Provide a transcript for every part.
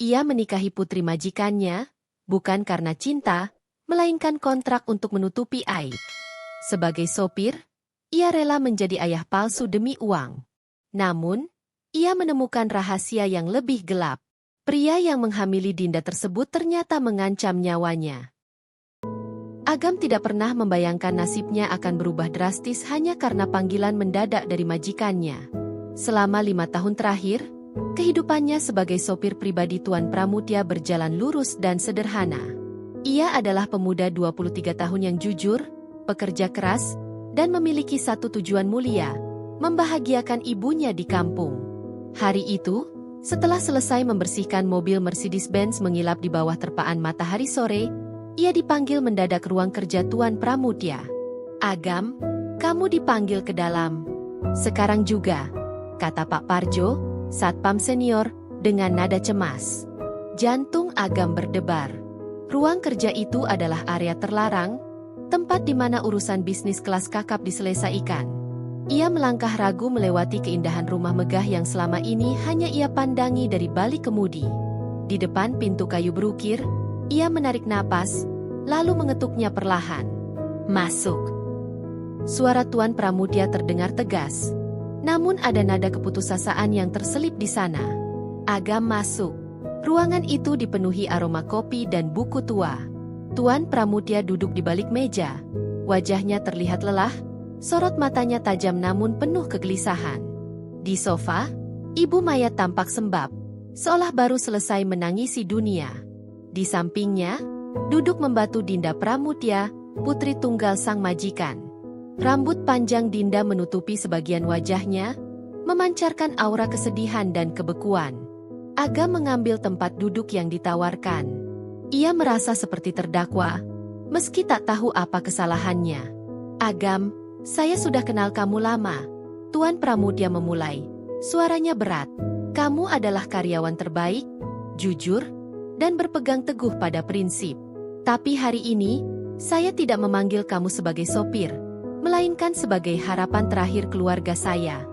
Ia menikahi putri majikannya, bukan karena cinta, melainkan kontrak untuk menutupi aib. Sebagai sopir, ia rela menjadi ayah palsu demi uang. Namun, ia menemukan rahasia yang lebih gelap. Pria yang menghamili Dinda tersebut ternyata mengancam nyawanya. Agam tidak pernah membayangkan nasibnya akan berubah drastis hanya karena panggilan mendadak dari majikannya. Selama 5 tahun terakhir, kehidupannya sebagai sopir pribadi Tuan Pramudya berjalan lurus dan sederhana. Ia adalah pemuda 23 tahun yang jujur, pekerja keras, dan memiliki satu tujuan mulia, membahagiakan ibunya di kampung. Hari itu, setelah selesai membersihkan mobil Mercedes-Benz mengilap di bawah terpaan matahari sore, ia dipanggil mendadak ke ruang kerja Tuan Pramudya. "Agam, kamu dipanggil ke dalam." "Sekarang juga," kata Pak Parjo, satpam senior, dengan nada cemas. Jantung Agam berdebar. Ruang kerja itu adalah area terlarang, tempat di mana urusan bisnis kelas kakap diselesaikan. Ia melangkah ragu melewati keindahan rumah megah yang selama ini hanya ia pandangi dari balik kemudi. Di depan pintu kayu berukir, ia menarik napas, lalu mengetuknya perlahan. "Masuk." Suara Tuan Pramudya terdengar tegas. Namun ada nada keputusasaan yang terselip di sana. Agam masuk. Ruangan itu dipenuhi aroma kopi dan buku tua. Tuan Pramudya duduk di balik meja. Wajahnya terlihat lelah, sorot matanya tajam namun penuh kegelisahan. Di sofa, Ibu Maya tampak sembab, seolah baru selesai menangisi dunia. Di sampingnya, duduk membatu Dinda Pramudya, putri tunggal sang majikan. Rambut panjang Dinda menutupi sebagian wajahnya, memancarkan aura kesedihan dan kebekuan. Agam mengambil tempat duduk yang ditawarkan. Ia merasa seperti terdakwa, meski tak tahu apa kesalahannya. "Agam, saya sudah kenal kamu lama." Tuan Pramudya memulai. Suaranya berat. "Kamu adalah karyawan terbaik, jujur, dan berpegang teguh pada prinsip. Tapi hari ini, saya tidak memanggil kamu sebagai sopir, melainkan sebagai harapan terakhir keluarga saya."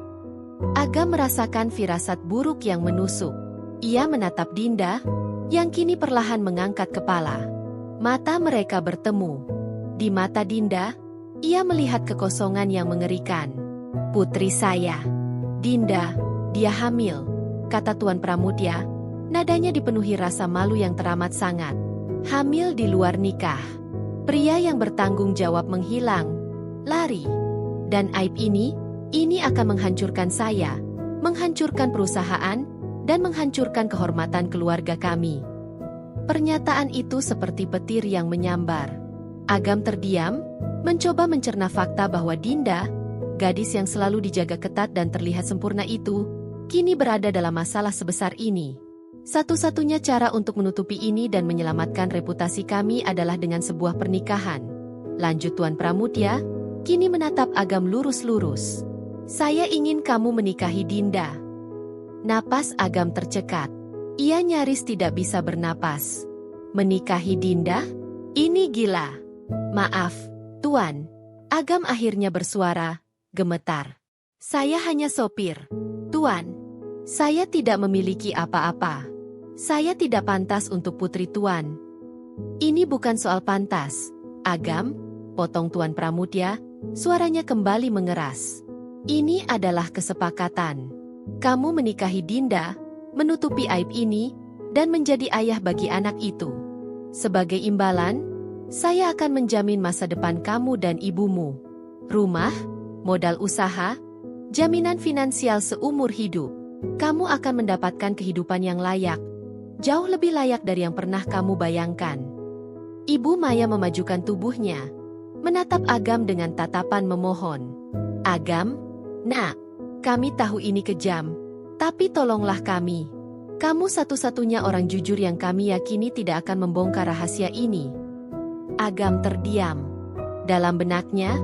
Agam merasakan firasat buruk yang menusuk. Ia menatap Dinda, yang kini perlahan mengangkat kepala. Mata mereka bertemu. Di mata Dinda, ia melihat kekosongan yang mengerikan. "Putri saya, Dinda, dia hamil," kata Tuan Pramudya. Nadanya dipenuhi rasa malu yang teramat sangat. "Hamil di luar nikah." Pria yang bertanggung jawab menghilang, lari. "Dan aib ini akan menghancurkan saya, menghancurkan perusahaan, dan menghancurkan kehormatan keluarga kami." Pernyataan itu seperti petir yang menyambar. Agam terdiam, mencoba mencerna fakta bahwa Dinda, gadis yang selalu dijaga ketat dan terlihat sempurna itu, kini berada dalam masalah sebesar ini. "Satu-satunya cara untuk menutupi ini dan menyelamatkan reputasi kami adalah dengan sebuah pernikahan," lanjut Tuan Pramudya, kini menatap Agam lurus-lurus. "Saya ingin kamu menikahi Dinda." Napas Agam tercekat. Ia nyaris tidak bisa bernapas. "Menikahi Dinda? Ini gila." "Maaf, Tuan." Agam akhirnya bersuara, gemetar. "Saya hanya sopir, Tuan. Saya tidak memiliki apa-apa. Saya tidak pantas untuk putri Tuan." "Ini bukan soal pantas, Agam," potong Tuan Pramudya, suaranya kembali mengeras. "Ini adalah kesepakatan. Kamu menikahi Dinda, menutupi aib ini, dan menjadi ayah bagi anak itu. Sebagai imbalan, saya akan menjamin masa depan kamu dan ibumu. Rumah, modal usaha, jaminan finansial seumur hidup. Kamu akan mendapatkan kehidupan yang layak, jauh lebih layak dari yang pernah kamu bayangkan." Ibu Maya memajukan tubuhnya, menatap Agam dengan tatapan memohon. "Agam, nak, kami tahu ini kejam, tapi tolonglah kami. Kamu satu-satunya orang jujur yang kami yakini tidak akan membongkar rahasia ini." Agam terdiam. Dalam benaknya,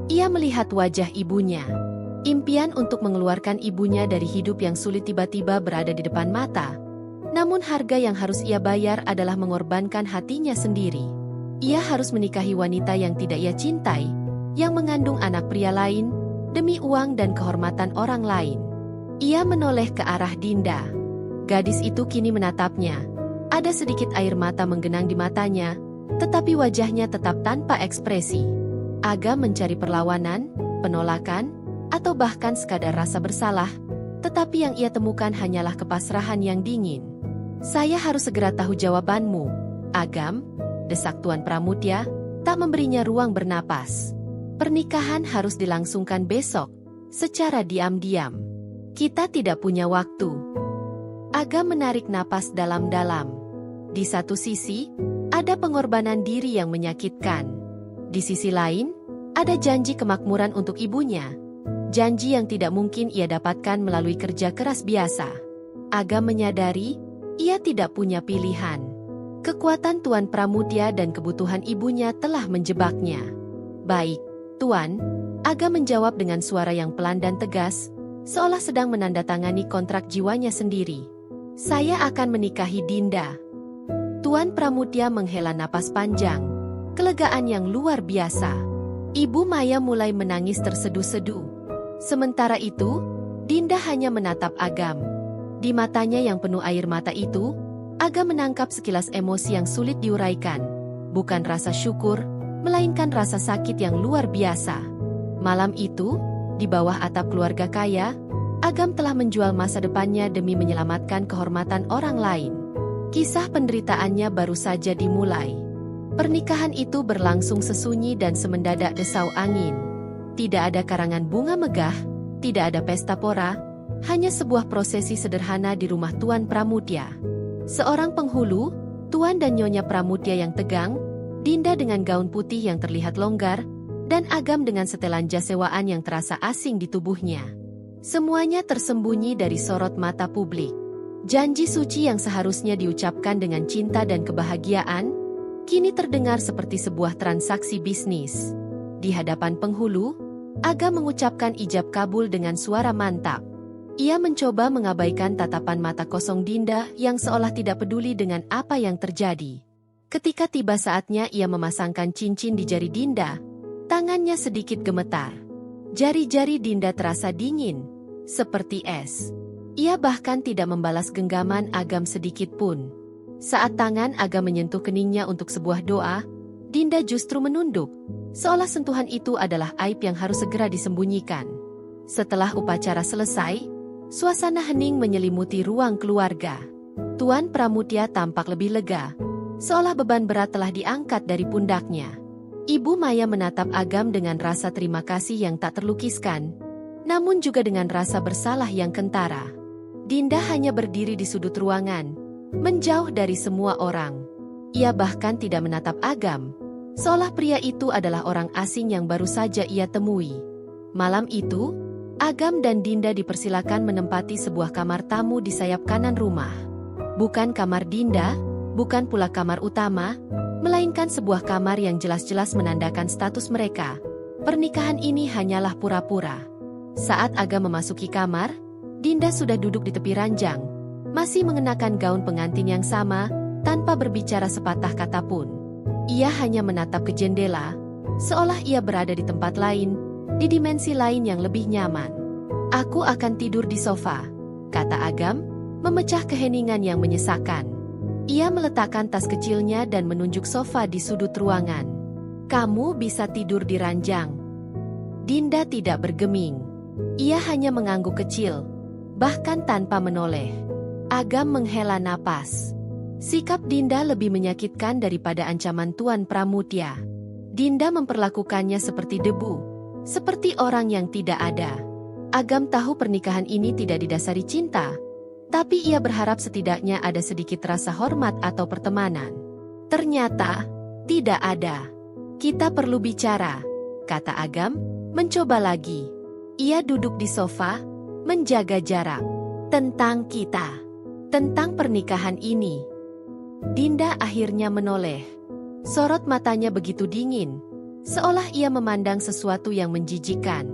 ia melihat wajah ibunya. Impian untuk mengeluarkan ibunya dari hidup yang sulit tiba-tiba berada di depan mata. Namun harga yang harus ia bayar adalah mengorbankan hatinya sendiri. Ia harus menikahi wanita yang tidak ia cintai, yang mengandung anak pria lain, demi uang dan kehormatan orang lain. Ia menoleh ke arah Dinda. Gadis itu kini menatapnya, Ada sedikit air mata menggenang di matanya, tetapi wajahnya tetap tanpa ekspresi. Agam mencari perlawanan, penolakan, atau bahkan sekadar rasa bersalah, tetapi yang ia temukan hanyalah kepasrahan yang dingin. "Saya harus segera tahu jawabanmu, Agam," desak Tuan Pramudya, tak memberinya ruang bernapas. "Pernikahan harus dilangsungkan besok, secara diam-diam. Kita tidak punya waktu." Agam menarik napas dalam-dalam. Di satu sisi, ada pengorbanan diri yang menyakitkan. Di sisi lain, ada janji kemakmuran untuk ibunya. Janji yang tidak mungkin ia dapatkan melalui kerja keras biasa. Agam menyadari, ia tidak punya pilihan. Kekuatan Tuan Pramudya dan kebutuhan ibunya telah menjebaknya. "Baik, Tuan," Agam menjawab dengan suara yang pelan dan tegas, seolah sedang menandatangani kontrak jiwanya sendiri. "Saya akan menikahi Dinda." Tuan Pramudya menghela napas panjang, kelegaan yang luar biasa. Ibu Maya mulai menangis terseduh-seduh. Sementara itu, Dinda hanya menatap Agam. Di matanya yang penuh air mata itu, Agam menangkap sekilas emosi yang sulit diuraikan. Bukan rasa syukur, melainkan rasa sakit yang luar biasa. Malam itu, di bawah atap keluarga kaya, Agam telah menjual masa depannya demi menyelamatkan kehormatan orang lain. Kisah penderitaannya baru saja dimulai. Pernikahan itu berlangsung sesunyi dan semendadak desau angin. Tidak ada karangan bunga megah, tidak ada pesta pora, hanya sebuah prosesi sederhana di rumah Tuan Pramudya. Seorang penghulu, Tuan dan Nyonya Pramudya yang tegang, Dinda dengan gaun putih yang terlihat longgar, dan Agam dengan setelan jas sewaan yang terasa asing di tubuhnya. Semuanya tersembunyi dari sorot mata publik. Janji suci yang seharusnya diucapkan dengan cinta dan kebahagiaan, kini terdengar seperti sebuah transaksi bisnis. Di hadapan penghulu, Agam mengucapkan ijab kabul dengan suara mantap. Ia mencoba mengabaikan tatapan mata kosong Dinda yang seolah tidak peduli dengan apa yang terjadi. Ketika tiba saatnya ia memasangkan cincin di jari Dinda, tangannya sedikit gemetar. Jari-jari Dinda terasa dingin, seperti es. Ia bahkan tidak membalas genggaman Agam sedikit pun. Saat tangan Agam menyentuh keningnya untuk sebuah doa, Dinda justru menunduk, seolah sentuhan itu adalah aib yang harus segera disembunyikan. Setelah upacara selesai, suasana hening menyelimuti ruang keluarga. Tuan Pramudya tampak lebih lega, seolah beban berat telah diangkat dari pundaknya. Ibu Maya menatap Agam dengan rasa terima kasih yang tak terlukiskan, namun juga dengan rasa bersalah yang kentara. Dinda hanya berdiri di sudut ruangan, menjauh dari semua orang. Ia bahkan tidak menatap Agam, seolah pria itu adalah orang asing yang baru saja ia temui. Malam itu, Agam dan Dinda dipersilakan menempati sebuah kamar tamu di sayap kanan rumah. Bukan kamar Dinda, bukan pula kamar utama, melainkan sebuah kamar yang jelas-jelas menandakan status mereka. Pernikahan ini hanyalah pura-pura. Saat Agam memasuki kamar, Dinda sudah duduk di tepi ranjang, masih mengenakan gaun pengantin yang sama, tanpa berbicara sepatah kata pun. Ia hanya menatap ke jendela, seolah ia berada di tempat lain, di dimensi lain yang lebih nyaman. "Aku akan tidur di sofa," kata Agam, memecah keheningan yang menyesakkan. Ia meletakkan tas kecilnya dan menunjuk sofa di sudut ruangan. "Kamu bisa tidur di ranjang." Dinda tidak bergeming. Ia hanya mengangguk kecil, bahkan tanpa menoleh. Agam menghela napas. Sikap Dinda lebih menyakitkan daripada ancaman Tuan Pramudya. Dinda memperlakukannya seperti debu, seperti orang yang tidak ada. Agam tahu pernikahan ini tidak didasari cinta, tapi ia berharap setidaknya ada sedikit rasa hormat atau pertemanan. Ternyata, tidak ada. "Kita perlu bicara," kata Agam, mencoba lagi. Ia duduk di sofa, menjaga jarak. "Tentang kita. Tentang pernikahan ini." Dinda akhirnya menoleh. Sorot matanya begitu dingin, seolah ia memandang sesuatu yang menjijikkan.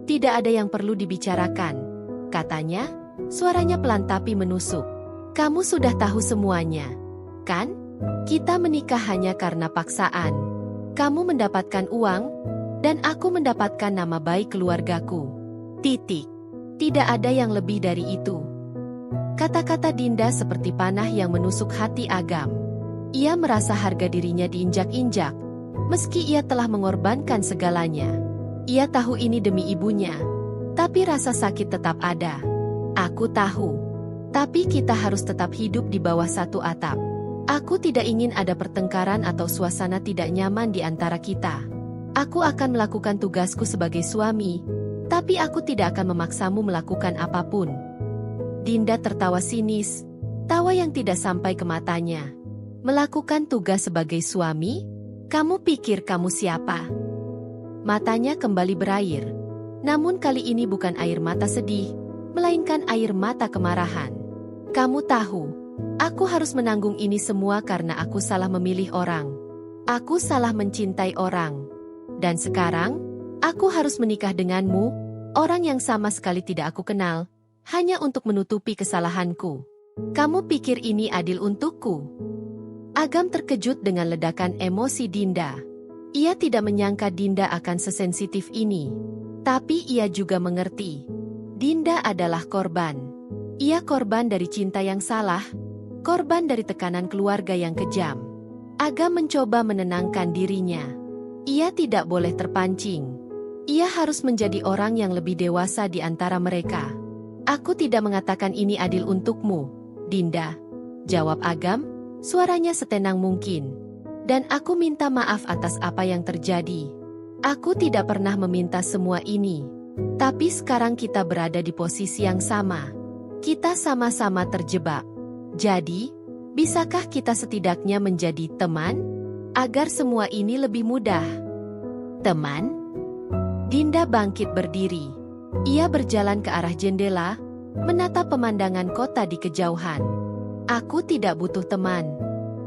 "Tidak ada yang perlu dibicarakan," katanya, suaranya pelan tapi menusuk. "Kamu sudah tahu semuanya, kan? Kita menikah hanya karena paksaan. Kamu mendapatkan uang, dan aku mendapatkan nama baik keluargaku. Titik. Tidak ada yang lebih dari itu." Kata-kata Dinda seperti panah yang menusuk hati Agam. Ia merasa harga dirinya diinjak-injak, meski ia telah mengorbankan segalanya. Ia tahu ini demi ibunya, tapi rasa sakit tetap ada. Aku tahu, tapi kita harus tetap hidup di bawah satu atap. Aku tidak ingin ada pertengkaran atau suasana tidak nyaman di antara kita. Aku akan melakukan tugasku sebagai suami, tapi aku tidak akan memaksamu melakukan apapun. Dinda tertawa sinis, tawa yang tidak sampai ke matanya. Melakukan tugas sebagai suami? Kamu pikir kamu siapa? Matanya kembali berair. Namun kali ini bukan air mata sedih, melainkan air mata kemarahan. Kamu tahu, aku harus menanggung ini semua karena aku salah memilih orang. Aku salah mencintai orang. Dan sekarang, aku harus menikah denganmu, orang yang sama sekali tidak aku kenal, hanya untuk menutupi kesalahanku. Kamu pikir ini adil untukku? Agam terkejut dengan ledakan emosi Dinda. Ia tidak menyangka Dinda akan sesensitif ini. Tapi ia juga mengerti. Dinda adalah korban. Ia korban dari cinta yang salah, korban dari tekanan keluarga yang kejam. Agam mencoba menenangkan dirinya. Ia tidak boleh terpancing. Ia harus menjadi orang yang lebih dewasa di antara mereka. Aku tidak mengatakan ini adil untukmu, Dinda. Jawab Agam, suaranya setenang mungkin. Dan aku minta maaf atas apa yang terjadi. Aku tidak pernah meminta semua ini. Tapi sekarang kita berada di posisi yang sama. Kita sama-sama terjebak. Jadi, bisakah kita setidaknya menjadi teman? Agar semua ini lebih mudah. Teman? Dinda bangkit berdiri. Ia berjalan ke arah jendela, menatap pemandangan kota di kejauhan. Aku tidak butuh teman.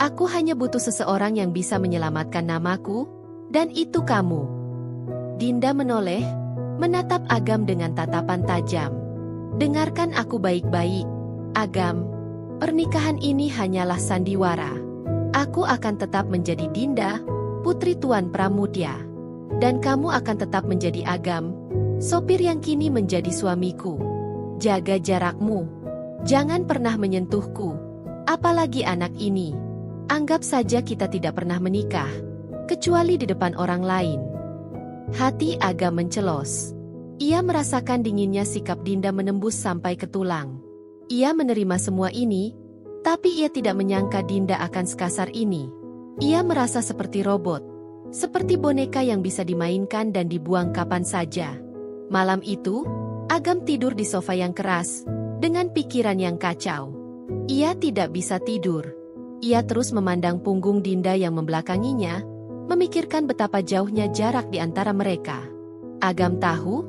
Aku hanya butuh seseorang yang bisa menyelamatkan namaku, dan itu kamu. Dinda menoleh, menatap Agam dengan tatapan tajam. Dengarkan aku baik-baik, Agam. Pernikahan ini hanyalah sandiwara. Aku akan tetap menjadi Dinda, putri Tuan Pramudya. Dan kamu akan tetap menjadi Agam, sopir yang kini menjadi suamiku. Jaga jarakmu. Jangan pernah menyentuhku. Apalagi anak ini. Anggap saja kita tidak pernah menikah, kecuali di depan orang lain. Hati Agam mencelos. Ia merasakan dinginnya sikap Dinda menembus sampai ke tulang. Ia menerima semua ini, tapi ia tidak menyangka Dinda akan sekasar ini. Ia merasa seperti robot, seperti boneka yang bisa dimainkan dan dibuang kapan saja. Malam itu, Agam tidur di sofa yang keras, dengan pikiran yang kacau. Ia tidak bisa tidur. Ia terus memandang punggung Dinda yang membelakanginya, memikirkan betapa jauhnya jarak di antara mereka. Agam tahu,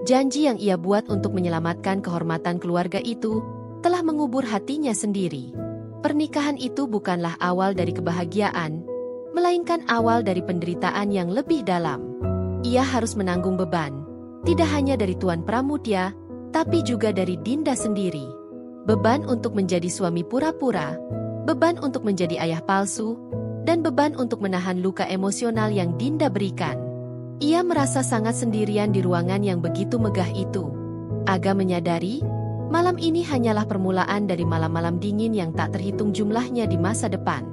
janji yang ia buat untuk menyelamatkan kehormatan keluarga itu, telah mengubur hatinya sendiri. Pernikahan itu bukanlah awal dari kebahagiaan, melainkan awal dari penderitaan yang lebih dalam. Ia harus menanggung beban, tidak hanya dari Tuan Pramudya, tapi juga dari Dinda sendiri. Beban untuk menjadi suami pura-pura, beban untuk menjadi ayah palsu, dan beban untuk menahan luka emosional yang Dinda berikan. Ia merasa sangat sendirian di ruangan yang begitu megah itu. Agam menyadari, malam ini hanyalah permulaan dari malam-malam dingin yang tak terhitung jumlahnya di masa depan.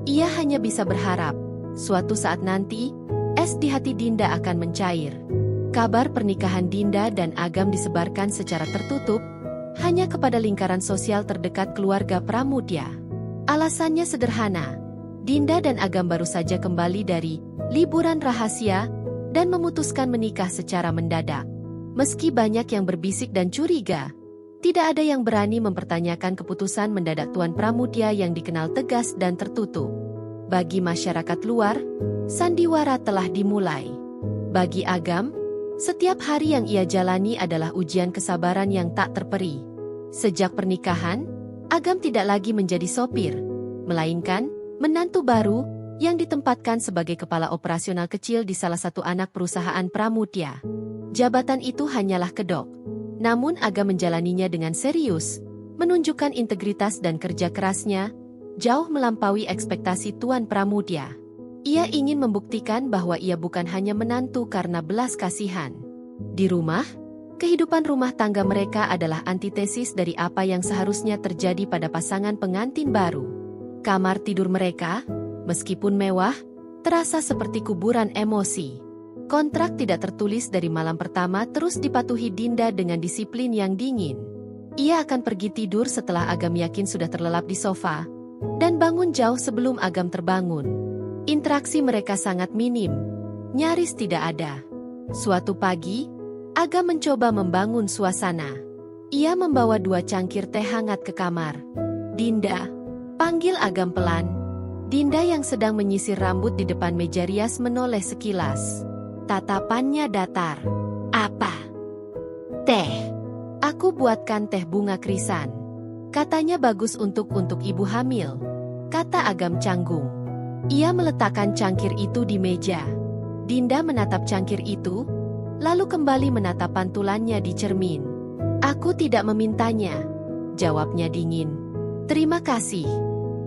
Ia hanya bisa berharap, suatu saat nanti, es di hati Dinda akan mencair. Kabar pernikahan Dinda dan Agam disebarkan secara tertutup, hanya kepada lingkaran sosial terdekat keluarga Pramudya. Alasannya sederhana, Dinda dan Agam baru saja kembali dari liburan rahasia dan memutuskan menikah secara mendadak. Meski banyak yang berbisik dan curiga, tidak ada yang berani mempertanyakan keputusan mendadak Tuan Pramudya yang dikenal tegas dan tertutup. Bagi masyarakat luar, sandiwara telah dimulai. Bagi Agam, setiap hari yang ia jalani adalah ujian kesabaran yang tak terperi. Sejak pernikahan, Agam tidak lagi menjadi sopir, melainkan menantu baru yang ditempatkan sebagai kepala operasional kecil di salah satu anak perusahaan Pramudya. Jabatan itu hanyalah kedok, namun Agam menjalaninya dengan serius, menunjukkan integritas dan kerja kerasnya, jauh melampaui ekspektasi Tuan Pramudya. Ia ingin membuktikan bahwa ia bukan hanya menantu karena belas kasihan. Di rumah, Kehidupan rumah tangga mereka adalah antitesis dari apa yang seharusnya terjadi pada pasangan pengantin baru. Kamar tidur mereka, meskipun mewah, terasa seperti kuburan emosi. Kontrak tidak tertulis dari malam pertama terus dipatuhi Dinda dengan disiplin yang dingin. Ia akan pergi tidur setelah Agam yakin sudah terlelap di sofa, dan bangun jauh sebelum Agam terbangun. Interaksi mereka sangat minim, nyaris tidak ada. Suatu pagi, Agam mencoba membangun suasana. Ia membawa 2 cangkir teh hangat ke kamar. "Dinda," panggil Agam pelan. Dinda yang sedang menyisir rambut di depan meja rias menoleh sekilas. Tatapannya datar. "Apa?" "Teh. Aku buatkan teh bunga krisan. Katanya bagus untuk ibu hamil," kata Agam canggung. Ia meletakkan cangkir itu di meja. Dinda menatap cangkir itu, lalu kembali menatap pantulannya di cermin. "Aku tidak memintanya," jawabnya dingin. "Terima kasih.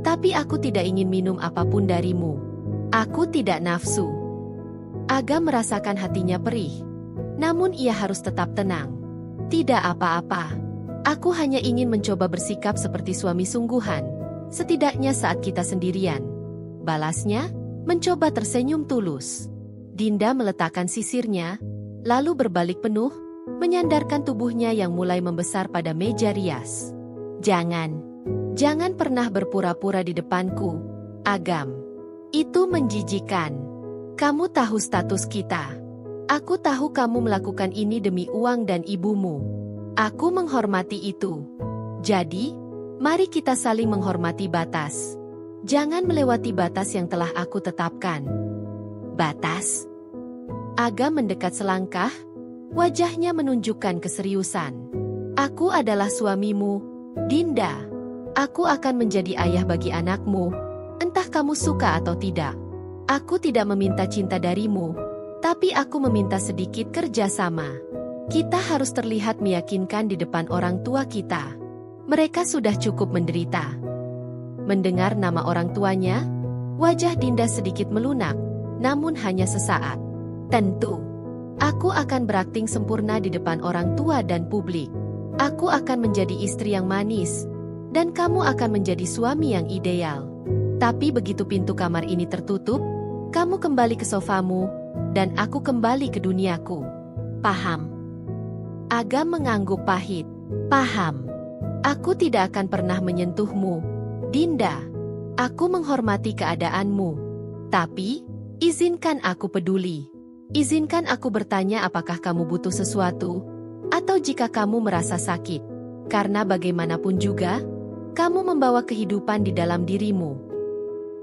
Tapi aku tidak ingin minum apapun darimu. Aku tidak nafsu." Agam merasakan hatinya perih. Namun ia harus tetap tenang. "Tidak apa-apa. Aku hanya ingin mencoba bersikap seperti suami sungguhan. Setidaknya saat kita sendirian," balasnya, mencoba tersenyum tulus. Dinda meletakkan sisirnya, lalu berbalik penuh, menyandarkan tubuhnya yang mulai membesar pada meja rias. Jangan pernah berpura-pura di depanku, Agam. Itu menjijikan. Kamu tahu status kita. Aku tahu kamu melakukan ini demi uang dan ibumu. Aku menghormati itu. Jadi, mari kita saling menghormati batas. Jangan melewati batas yang telah aku tetapkan." "Batas?" Agam mendekat selangkah, wajahnya menunjukkan keseriusan. "Aku adalah suamimu, Dinda. Aku akan menjadi ayah bagi anakmu, entah kamu suka atau tidak. Aku tidak meminta cinta darimu, tapi aku meminta sedikit kerjasama. Kita harus terlihat meyakinkan di depan orang tua kita. Mereka sudah cukup menderita." Mendengar nama orang tuanya, wajah Dinda sedikit melunak, namun hanya sesaat. "Tentu. Aku akan berakting sempurna di depan orang tua dan publik. Aku akan menjadi istri yang manis, dan kamu akan menjadi suami yang ideal. Tapi begitu pintu kamar ini tertutup, kamu kembali ke sofamu, dan aku kembali ke duniaku. Paham?" Agam mengangguk pahit. "Paham. Aku tidak akan pernah menyentuhmu, Dinda. Aku menghormati keadaanmu. Tapi, izinkan aku peduli. Izinkan aku bertanya apakah kamu butuh sesuatu, atau jika kamu merasa sakit. Karena bagaimanapun juga, kamu membawa kehidupan di dalam dirimu."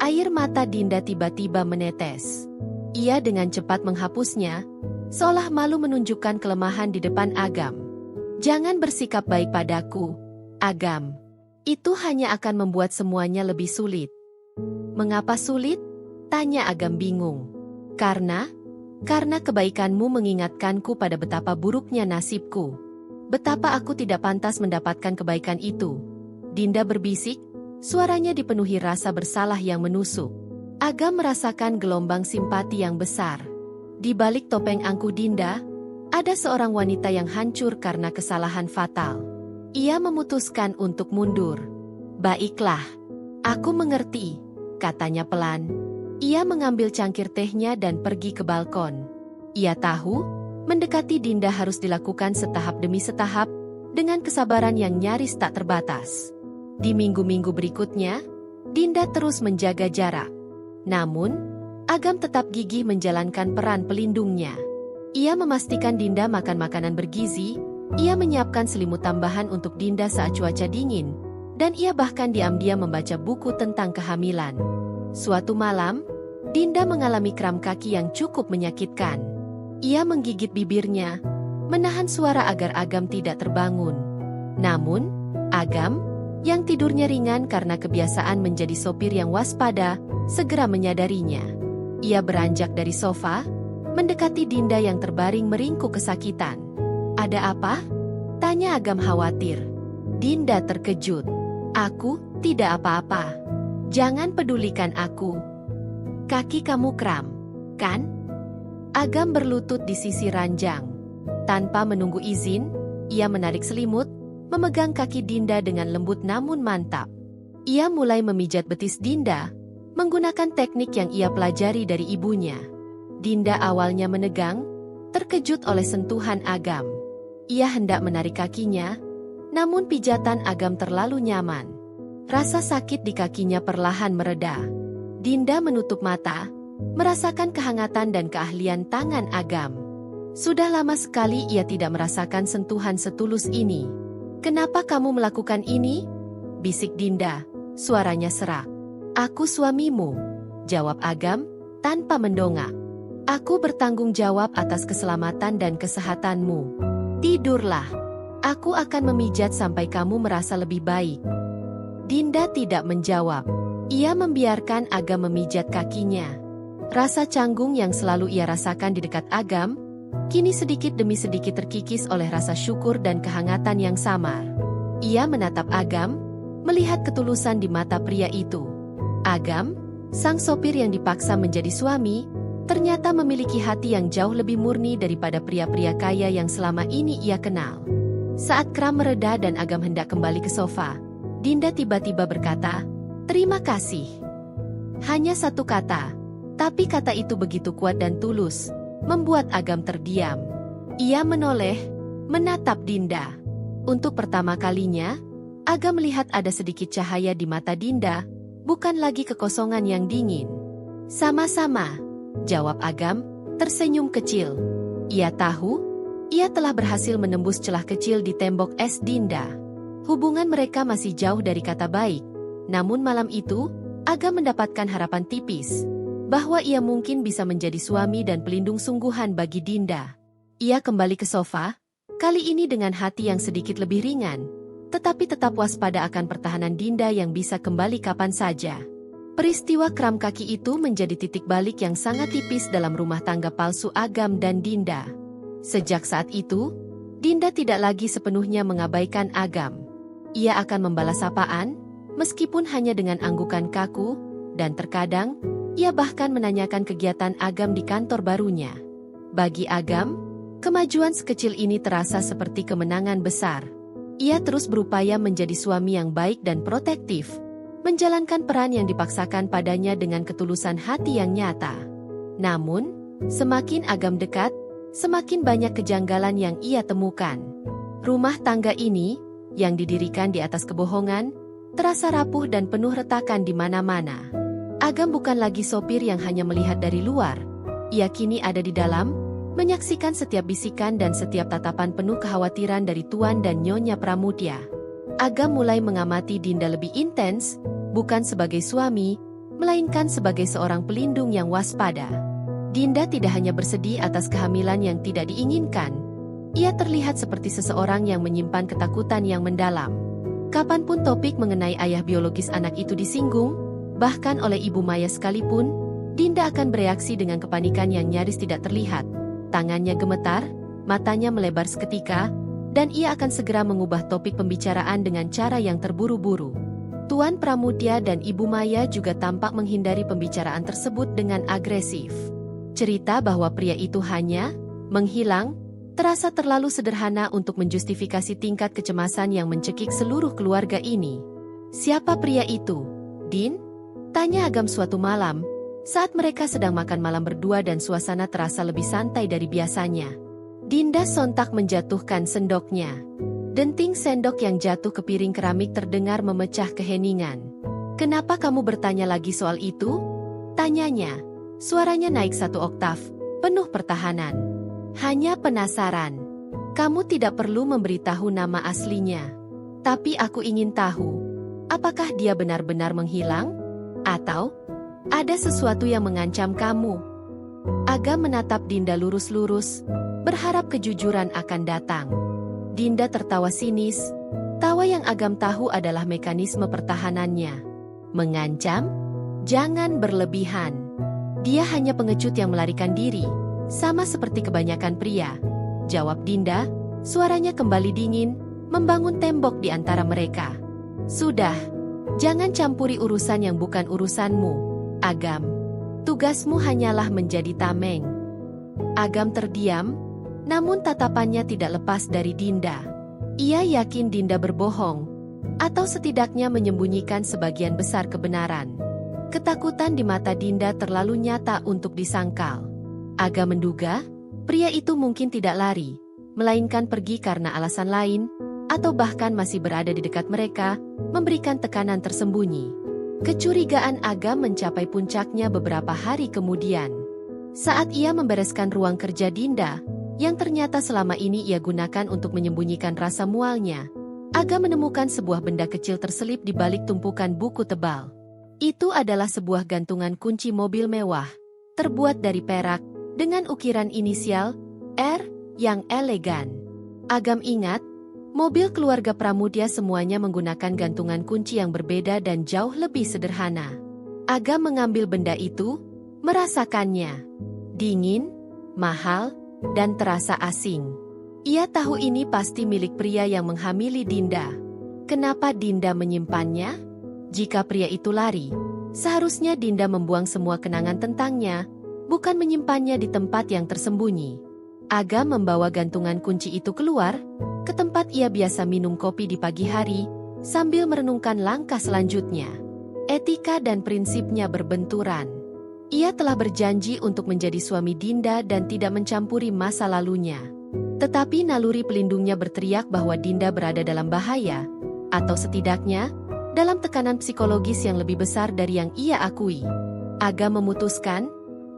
Air mata Dinda tiba-tiba menetes. Ia dengan cepat menghapusnya, seolah malu menunjukkan kelemahan di depan Agam. "Jangan bersikap baik padaku, Agam. Itu hanya akan membuat semuanya lebih sulit." "Mengapa sulit?" tanya Agam bingung. Karena kebaikanmu mengingatkanku pada betapa buruknya nasibku. Betapa aku tidak pantas mendapatkan kebaikan itu." Dinda berbisik, suaranya dipenuhi rasa bersalah yang menusuk. Agam merasakan gelombang simpati yang besar. Di balik topeng angkuh Dinda, ada seorang wanita yang hancur karena kesalahan fatal. Ia memutuskan untuk mundur. "Baiklah, aku mengerti," katanya pelan. Ia mengambil cangkir tehnya dan pergi ke balkon. Ia tahu, mendekati Dinda harus dilakukan setahap demi setahap, dengan kesabaran yang nyaris tak terbatas. Di minggu-minggu berikutnya, Dinda terus menjaga jarak. Namun, Agam tetap gigih menjalankan peran pelindungnya. Ia memastikan Dinda makan makanan bergizi, ia menyiapkan selimut tambahan untuk Dinda saat cuaca dingin, dan ia bahkan diam-diam membaca buku tentang kehamilan. Suatu malam, Dinda mengalami kram kaki yang cukup menyakitkan. Ia menggigit bibirnya, menahan suara agar Agam tidak terbangun. Namun, Agam, yang tidurnya ringan karena kebiasaan menjadi sopir yang waspada, segera menyadarinya. Ia beranjak dari sofa, mendekati Dinda yang terbaring meringkuk kesakitan. "Ada apa?" tanya Agam khawatir. Dinda terkejut. "Aku tidak apa-apa. Jangan pedulikan aku. Kaki kamu kram, kan?" Agam berlutut di sisi ranjang. Tanpa menunggu izin, ia menarik selimut, memegang kaki Dinda dengan lembut namun mantap. Ia mulai memijat betis Dinda, menggunakan teknik yang ia pelajari dari ibunya. Dinda awalnya menegang, terkejut oleh sentuhan Agam. Ia hendak menarik kakinya, namun pijatan Agam terlalu nyaman. Rasa sakit di kakinya perlahan mereda. Dinda menutup mata, merasakan kehangatan dan keahlian tangan Agam. Sudah lama sekali ia tidak merasakan sentuhan setulus ini. "Kenapa kamu melakukan ini?" bisik Dinda, suaranya serak. "Aku suamimu," jawab Agam, tanpa mendongak. "Aku bertanggung jawab atas keselamatan dan kesehatanmu. Tidurlah. Aku akan memijat sampai kamu merasa lebih baik." Dinda tidak menjawab. Ia membiarkan Agam memijat kakinya. Rasa canggung yang selalu ia rasakan di dekat Agam, kini sedikit demi sedikit terkikis oleh rasa syukur dan kehangatan yang samar. Ia menatap Agam, melihat ketulusan di mata pria itu. Agam, sang sopir yang dipaksa menjadi suami, ternyata memiliki hati yang jauh lebih murni daripada pria-pria kaya yang selama ini ia kenal. Saat kram mereda dan Agam hendak kembali ke sofa, Dinda tiba-tiba berkata, "Terima kasih." Hanya satu kata, tapi kata itu begitu kuat dan tulus, membuat Agam terdiam. Ia menoleh, menatap Dinda. Untuk pertama kalinya, Agam melihat ada sedikit cahaya di mata Dinda, bukan lagi kekosongan yang dingin. "Sama-sama," jawab Agam, tersenyum kecil. Ia tahu, ia telah berhasil menembus celah kecil di tembok es Dinda. Hubungan mereka masih jauh dari kata baik, namun malam itu, Agam mendapatkan harapan tipis, bahwa ia mungkin bisa menjadi suami dan pelindung sungguhan bagi Dinda. Ia kembali ke sofa, kali ini dengan hati yang sedikit lebih ringan, tetapi tetap waspada akan pertahanan Dinda yang bisa kembali kapan saja. Peristiwa kram kaki itu menjadi titik balik yang sangat tipis dalam rumah tangga palsu Agam dan Dinda. Sejak saat itu, Dinda tidak lagi sepenuhnya mengabaikan Agam. Ia akan membalas sapaan, meskipun hanya dengan anggukan kaku, dan terkadang, ia bahkan menanyakan kegiatan Agam di kantor barunya. Bagi Agam, kemajuan sekecil ini terasa seperti kemenangan besar. Ia terus berupaya menjadi suami yang baik dan protektif, menjalankan peran yang dipaksakan padanya dengan ketulusan hati yang nyata. Namun, semakin Agam dekat, semakin banyak kejanggalan yang ia temukan. Rumah tangga ini, yang didirikan di atas kebohongan, terasa rapuh dan penuh retakan di mana-mana. Agam bukan lagi sopir yang hanya melihat dari luar. Ia kini ada di dalam, menyaksikan setiap bisikan dan setiap tatapan penuh kekhawatiran dari Tuan dan Nyonya Pramudya. Agam mulai mengamati Dinda lebih intens, bukan sebagai suami, melainkan sebagai seorang pelindung yang waspada. Dinda tidak hanya bersedih atas kehamilan yang tidak diinginkan. Ia terlihat seperti seseorang yang menyimpan ketakutan yang mendalam. Kapanpun topik mengenai ayah biologis anak itu disinggung, bahkan oleh Ibu Maya sekalipun, Dinda akan bereaksi dengan kepanikan yang nyaris tidak terlihat. Tangannya gemetar, matanya melebar seketika, dan ia akan segera mengubah topik pembicaraan dengan cara yang terburu-buru. Tuan Pramudya dan Ibu Maya juga tampak menghindari pembicaraan tersebut dengan agresif. Cerita bahwa pria itu hanya menghilang terasa terlalu sederhana untuk menjustifikasi tingkat kecemasan yang mencekik seluruh keluarga ini. "Siapa pria itu, Din?" tanya Agam suatu malam, saat mereka sedang makan malam berdua dan suasana terasa lebih santai dari biasanya. Dinda sontak menjatuhkan sendoknya. Denting sendok yang jatuh ke piring keramik terdengar memecah keheningan. "Kenapa kamu bertanya lagi soal itu?" tanyanya. Suaranya naik satu oktav, penuh pertahanan. "Hanya penasaran. Kamu tidak perlu memberitahu nama aslinya. Tapi aku ingin tahu, apakah dia benar-benar menghilang? Atau ada sesuatu yang mengancam kamu?" Agam menatap Dinda lurus-lurus, berharap kejujuran akan datang. Dinda tertawa sinis, tawa yang Agam tahu adalah mekanisme pertahanannya. "Mengancam? Jangan berlebihan. Dia hanya pengecut yang melarikan diri, sama seperti kebanyakan pria," jawab Dinda, suaranya kembali dingin, membangun tembok di antara mereka. "Sudah, jangan campuri urusan yang bukan urusanmu, Agam. Tugasmu hanyalah menjadi tameng." Agam terdiam, Namun tatapannya tidak lepas dari Dinda. Ia yakin Dinda berbohong, atau setidaknya menyembunyikan sebagian besar kebenaran. Ketakutan di mata Dinda terlalu nyata untuk disangkal. Aga menduga, pria itu mungkin tidak lari, melainkan pergi karena alasan lain, atau bahkan masih berada di dekat mereka, memberikan tekanan tersembunyi. Kecurigaan Aga mencapai puncaknya beberapa hari kemudian. Saat ia membereskan ruang kerja Dinda, yang ternyata selama ini ia gunakan untuk menyembunyikan rasa mualnya, Aga menemukan sebuah benda kecil terselip di balik tumpukan buku tebal. Itu adalah sebuah gantungan kunci mobil mewah, terbuat dari perak, dengan ukiran inisial R yang elegan. Agam ingat, mobil keluarga Pramudia semuanya menggunakan gantungan kunci yang berbeda dan jauh lebih sederhana. Agam mengambil benda itu, merasakannya. Dingin, mahal, dan terasa asing. Ia tahu ini pasti milik pria yang menghamili Dinda. Kenapa Dinda menyimpannya? Jika pria itu lari, seharusnya Dinda membuang semua kenangan tentangnya, bukan menyimpannya di tempat yang tersembunyi. Aga membawa gantungan kunci itu keluar, ke tempat ia biasa minum kopi di pagi hari, sambil merenungkan langkah selanjutnya. Etika dan prinsipnya berbenturan. Ia telah berjanji untuk menjadi suami Dinda dan tidak mencampuri masa lalunya. Tetapi naluri pelindungnya berteriak bahwa Dinda berada dalam bahaya, atau setidaknya, dalam tekanan psikologis yang lebih besar dari yang ia akui. Aga memutuskan,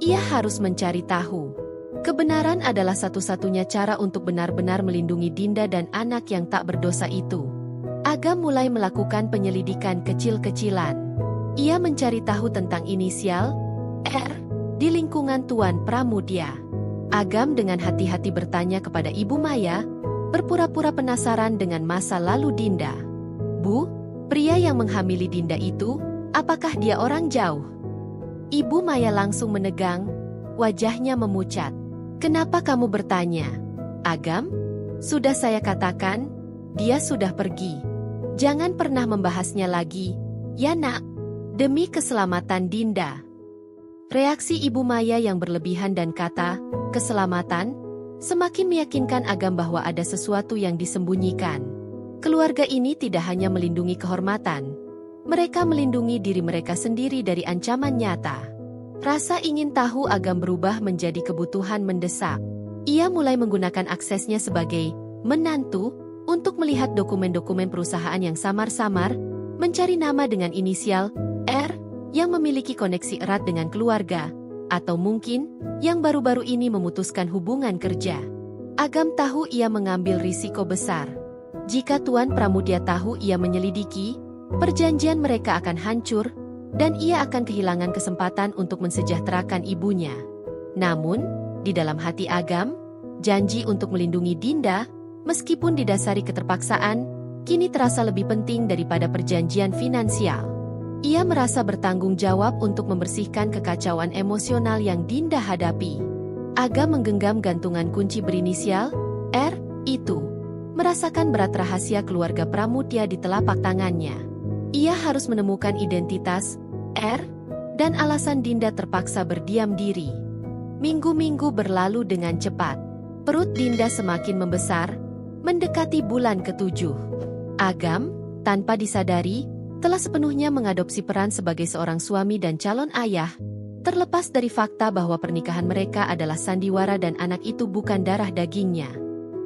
ia harus mencari tahu. Kebenaran adalah satu-satunya cara untuk benar-benar melindungi Dinda dan anak yang tak berdosa itu. Aga mulai melakukan penyelidikan kecil-kecilan. Ia mencari tahu tentang inisial R di lingkungan Tuan Pramudia. Agam dengan hati-hati bertanya kepada Ibu Maya, berpura-pura penasaran dengan masa lalu Dinda. Bu, pria yang menghamili Dinda itu, apakah dia orang jauh? Ibu Maya langsung menegang, wajahnya memucat. Kenapa kamu bertanya? Agam, sudah saya katakan, dia sudah pergi. Jangan pernah membahasnya lagi, ya nak, demi keselamatan Dinda. Reaksi Ibu Maya yang berlebihan dan kata, keselamatan, semakin meyakinkan Agam bahwa ada sesuatu yang disembunyikan. Keluarga ini tidak hanya melindungi kehormatan, mereka melindungi diri mereka sendiri dari ancaman nyata. Rasa ingin tahu Agam berubah menjadi kebutuhan mendesak. Ia mulai menggunakan aksesnya sebagai menantu untuk melihat dokumen-dokumen perusahaan yang samar-samar, mencari nama dengan inisial R yang memiliki koneksi erat dengan keluarga, atau mungkin yang baru-baru ini memutuskan hubungan kerja. Agam tahu ia mengambil risiko besar. Jika Tuan Pramudia tahu ia menyelidiki, perjanjian mereka akan hancur, dan ia akan kehilangan kesempatan untuk mensejahterakan ibunya. Namun, di dalam hati Agam, janji untuk melindungi Dinda, meskipun didasari keterpaksaan, kini terasa lebih penting daripada perjanjian finansial. Ia merasa bertanggung jawab untuk membersihkan kekacauan emosional yang Dinda hadapi. Agam menggenggam gantungan kunci berinisial R itu, merasakan berat rahasia keluarga Pramudia di telapak tangannya. Ia harus menemukan identitas R dan alasan Dinda terpaksa berdiam diri. Minggu-minggu berlalu dengan cepat. Perut Dinda semakin membesar, mendekati bulan ke-7. Agam, tanpa disadari, telah sepenuhnya mengadopsi peran sebagai seorang suami dan calon ayah, terlepas dari fakta bahwa pernikahan mereka adalah sandiwara dan anak itu bukan darah dagingnya.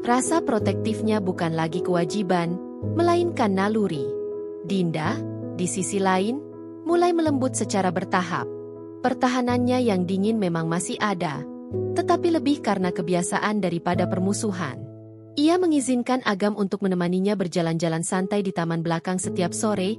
Rasa protektifnya bukan lagi kewajiban, melainkan naluri. Dinda, di sisi lain, mulai melembut secara bertahap. Pertahanannya yang dingin memang masih ada, tetapi lebih karena kebiasaan daripada permusuhan. Ia mengizinkan Agam untuk menemaninya berjalan-jalan santai di taman belakang setiap sore,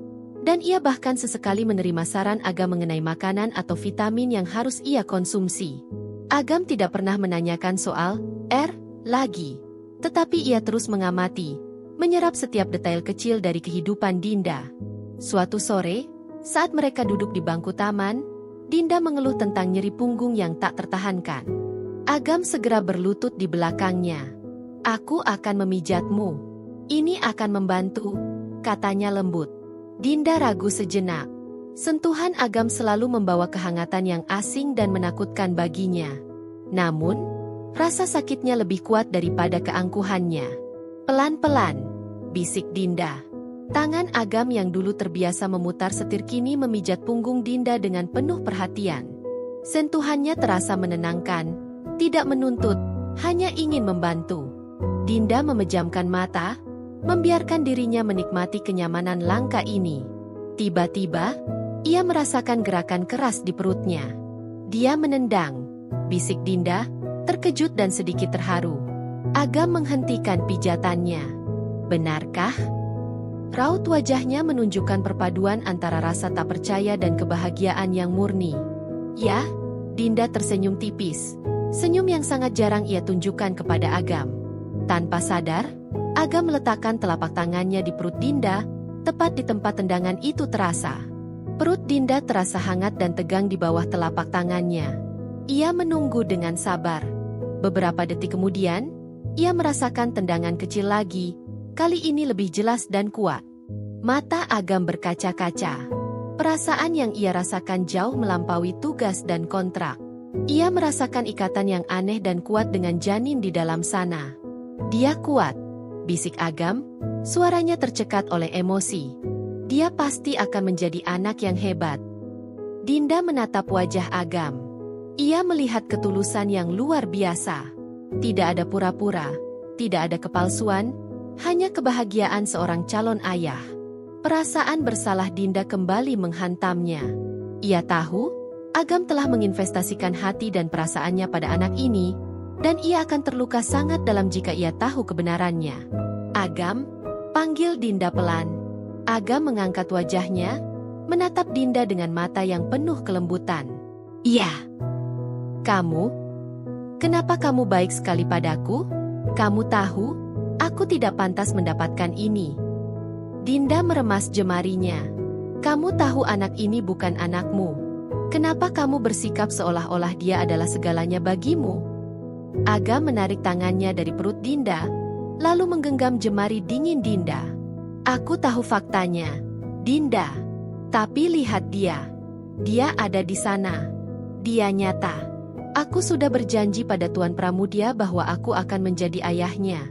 dan ia bahkan sesekali menerima saran Agam mengenai makanan atau vitamin yang harus ia konsumsi. Agam tidak pernah menanyakan soal R lagi, tetapi ia terus mengamati, menyerap setiap detail kecil dari kehidupan Dinda. Suatu sore, saat mereka duduk di bangku taman, Dinda mengeluh tentang nyeri punggung yang tak tertahankan. Agam segera berlutut di belakangnya. Aku akan memijatmu. Ini akan membantu, katanya lembut. Dinda ragu sejenak. Sentuhan Agam selalu membawa kehangatan yang asing dan menakutkan baginya. Namun, Rasa sakitnya lebih kuat daripada keangkuhannya. Pelan-pelan, bisik Dinda. Tangan Agam yang dulu terbiasa memutar setir kini memijat punggung Dinda dengan penuh perhatian. Sentuhannya terasa menenangkan, tidak menuntut, hanya ingin membantu. Dinda memejamkan mata, membiarkan dirinya menikmati kenyamanan langka ini. Tiba-tiba, ia merasakan gerakan keras di perutnya. Dia menendang, bisik Dinda, terkejut dan sedikit terharu. Agam menghentikan pijatannya. Benarkah? Raut wajahnya menunjukkan perpaduan antara rasa tak percaya dan kebahagiaan yang murni. Ya, Dinda tersenyum tipis. Senyum yang sangat jarang ia tunjukkan kepada Agam. Tanpa sadar, Agam meletakkan telapak tangannya di perut Dinda, tepat di tempat tendangan itu terasa. Perut Dinda terasa hangat dan tegang di bawah telapak tangannya. Ia menunggu dengan sabar. Beberapa detik kemudian, ia merasakan tendangan kecil lagi, kali ini lebih jelas dan kuat. Mata Agam berkaca-kaca. Perasaan yang ia rasakan jauh melampaui tugas dan kontrak. Ia merasakan ikatan yang aneh dan kuat dengan janin di dalam sana. Dia kuat, bisik Agam, suaranya tercekat oleh emosi. Dia pasti akan menjadi anak yang hebat. Dinda menatap wajah Agam. Ia melihat ketulusan yang luar biasa. Tidak ada pura-pura, tidak ada kepalsuan, hanya kebahagiaan seorang calon ayah. Perasaan bersalah Dinda kembali menghantamnya. Ia tahu, Agam telah menginvestasikan hati dan perasaannya pada anak ini, dan ia akan terluka sangat dalam jika ia tahu kebenarannya. Agam, panggil Dinda pelan. Agam mengangkat wajahnya, menatap Dinda dengan mata yang penuh kelembutan. Iya. Kamu? Kenapa kamu baik sekali padaku? Kamu tahu, aku tidak pantas mendapatkan ini. Dinda meremas jemarinya. Kamu tahu anak ini bukan anakmu. Kenapa kamu bersikap seolah-olah dia adalah segalanya bagimu? Agam menarik tangannya dari perut Dinda, lalu menggenggam jemari dingin Dinda. Aku tahu faktanya, Dinda. Tapi lihat dia. Dia ada di sana. Dia nyata. Aku sudah berjanji pada Tuan Pramudia bahwa aku akan menjadi ayahnya.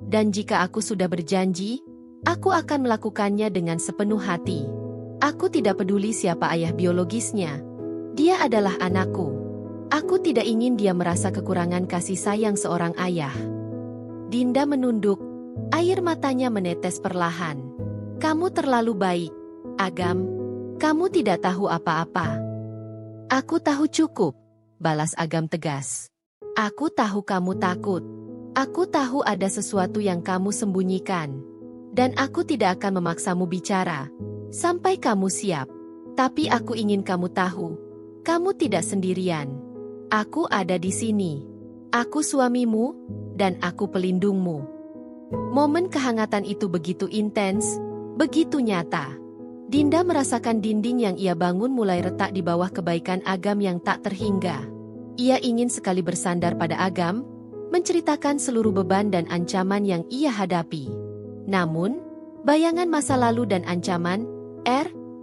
Dan jika aku sudah berjanji, aku akan melakukannya dengan sepenuh hati. Aku tidak peduli siapa ayah biologisnya. Dia adalah anakku. Aku tidak ingin dia merasa kekurangan kasih sayang seorang ayah. Dinda menunduk, air matanya menetes perlahan. Kamu terlalu baik, Agam. Kamu tidak tahu apa-apa. Aku tahu cukup, balas Agam tegas. Aku tahu kamu takut. Aku tahu ada sesuatu yang kamu sembunyikan. Dan aku tidak akan memaksamu bicara, sampai kamu siap. Tapi aku ingin kamu tahu, kamu tidak sendirian. Aku ada di sini. Aku suamimu, dan aku pelindungmu. Momen kehangatan itu begitu intens, begitu nyata. Dinda merasakan dinding yang ia bangun mulai retak di bawah kebaikan Agam yang tak terhingga. Ia ingin sekali bersandar pada Agam, menceritakan seluruh beban dan ancaman yang ia hadapi. Namun, bayangan masa lalu dan ancaman,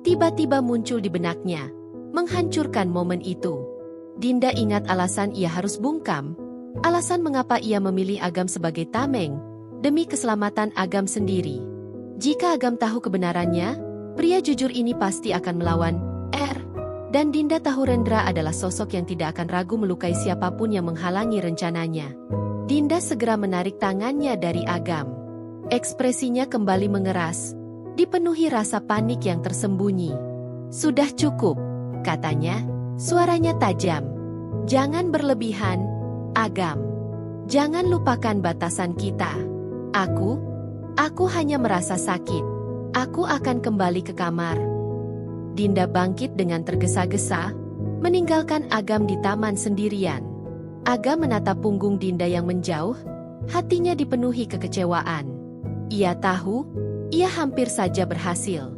tiba-tiba muncul di benaknya, menghancurkan momen itu. Dinda ingat alasan ia harus bungkam, alasan mengapa ia memilih Agam sebagai tameng, demi keselamatan Agam sendiri. Jika Agam tahu kebenarannya, pria jujur ini pasti akan melawan dan Dinda tahu Rendra adalah sosok yang tidak akan ragu melukai siapapun yang menghalangi rencananya. Dinda segera menarik tangannya dari Agam. Ekspresinya kembali mengeras, dipenuhi rasa panik yang tersembunyi. Sudah cukup, katanya, suaranya tajam. Jangan berlebihan, Agam. Jangan lupakan batasan kita. Aku hanya merasa sakit. Aku akan kembali ke kamar. Dinda bangkit dengan tergesa-gesa, meninggalkan Agam di taman sendirian. Agam menatap punggung Dinda yang menjauh, hatinya dipenuhi kekecewaan. Ia tahu, ia hampir saja berhasil.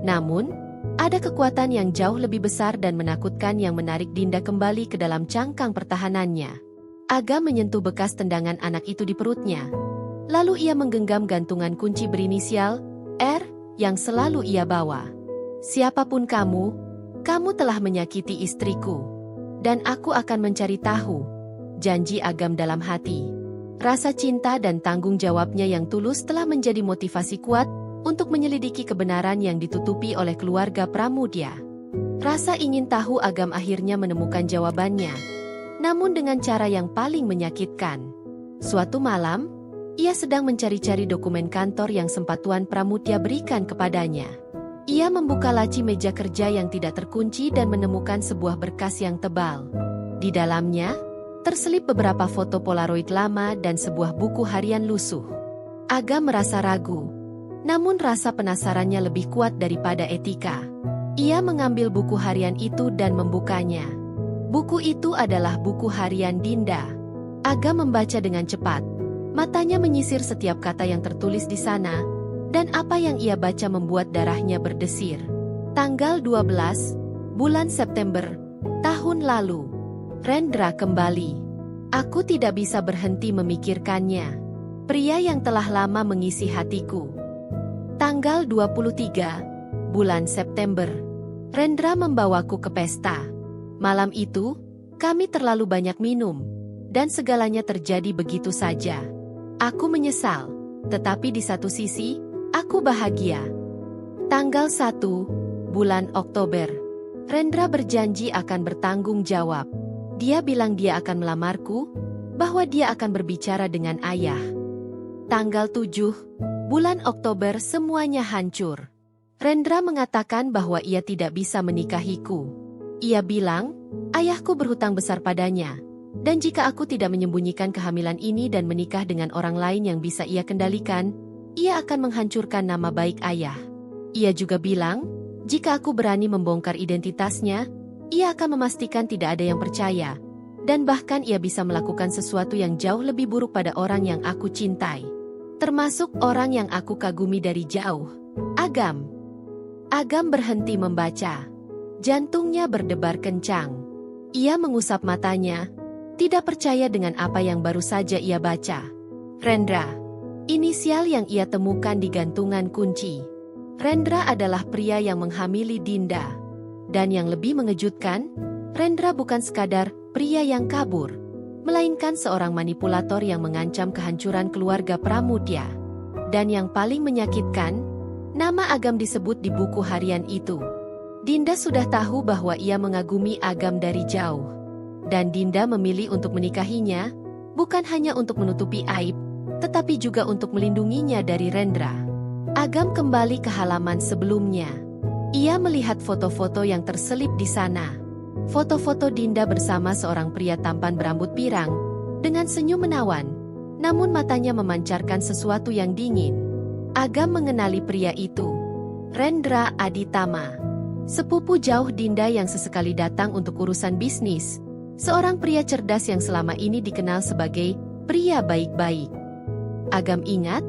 Namun, ada kekuatan yang jauh lebih besar dan menakutkan yang menarik Dinda kembali ke dalam cangkang pertahanannya. Agam menyentuh bekas tendangan anak itu di perutnya. Lalu ia menggenggam gantungan kunci berinisial yang selalu ia bawa. Siapapun kamu telah menyakiti istriku. Dan aku akan mencari tahu, janji Agam dalam hati. Rasa cinta dan tanggung jawabnya yang tulus telah menjadi motivasi kuat untuk menyelidiki kebenaran yang ditutupi oleh keluarga Pramudia. Rasa ingin tahu Agam akhirnya menemukan jawabannya, namun dengan cara yang paling menyakitkan. Suatu malam, ia sedang mencari-cari dokumen kantor yang sempat Tuan Pramudia berikan kepadanya. Ia membuka laci meja kerja yang tidak terkunci dan menemukan sebuah berkas yang tebal. Di dalamnya, terselip beberapa foto Polaroid lama dan sebuah buku harian lusuh. Agam merasa ragu, namun rasa penasarannya lebih kuat daripada etika. Ia mengambil buku harian itu dan membukanya. Buku itu adalah buku harian Dinda. Agam membaca dengan cepat. Matanya menyisir setiap kata yang tertulis di sana, dan apa yang ia baca membuat darahnya berdesir. Tanggal 12, bulan September, tahun lalu. Rendra kembali. Aku tidak bisa berhenti memikirkannya. Pria yang telah lama mengisi hatiku. Tanggal 23, bulan September. Rendra membawaku ke pesta. Malam itu, kami terlalu banyak minum, dan segalanya terjadi begitu saja. Aku menyesal, tetapi di satu sisi, aku bahagia. Tanggal 1, bulan Oktober. Rendra berjanji akan bertanggung jawab. Dia bilang dia akan melamarku, bahwa dia akan berbicara dengan ayah. Tanggal 7, bulan Oktober semuanya hancur. Rendra mengatakan bahwa ia tidak bisa menikahiku. Ia bilang, ayahku berhutang besar padanya, dan jika aku tidak menyembunyikan kehamilan ini dan menikah dengan orang lain yang bisa ia kendalikan, ia akan menghancurkan nama baik ayah. Ia juga bilang, jika aku berani membongkar identitasnya, ia akan memastikan tidak ada yang percaya, dan bahkan ia bisa melakukan sesuatu yang jauh lebih buruk pada orang yang aku cintai. Termasuk orang yang aku kagumi dari jauh, Agam. Agam berhenti membaca. Jantungnya berdebar kencang. Ia mengusap matanya, tidak percaya dengan apa yang baru saja ia baca. Rendra. Inisial yang ia temukan di gantungan kunci. Rendra adalah pria yang menghamili Dinda. Dan yang lebih mengejutkan, Rendra bukan sekadar pria yang kabur, melainkan seorang manipulator yang mengancam kehancuran keluarga Pramudia. Dan yang paling menyakitkan, nama Agam disebut di buku harian itu. Dinda sudah tahu bahwa ia mengagumi Agam dari jauh. Dan Dinda memilih untuk menikahinya, bukan hanya untuk menutupi aib, tetapi juga untuk melindunginya dari Rendra. Agam kembali ke halaman sebelumnya. Ia melihat foto-foto yang terselip di sana. Foto-foto Dinda bersama seorang pria tampan berambut pirang, dengan senyum menawan, namun matanya memancarkan sesuatu yang dingin. Agam mengenali pria itu. Rendra Aditama. Sepupu jauh Dinda yang sesekali datang untuk urusan bisnis. Seorang pria cerdas yang selama ini dikenal sebagai pria baik-baik. Agam ingat,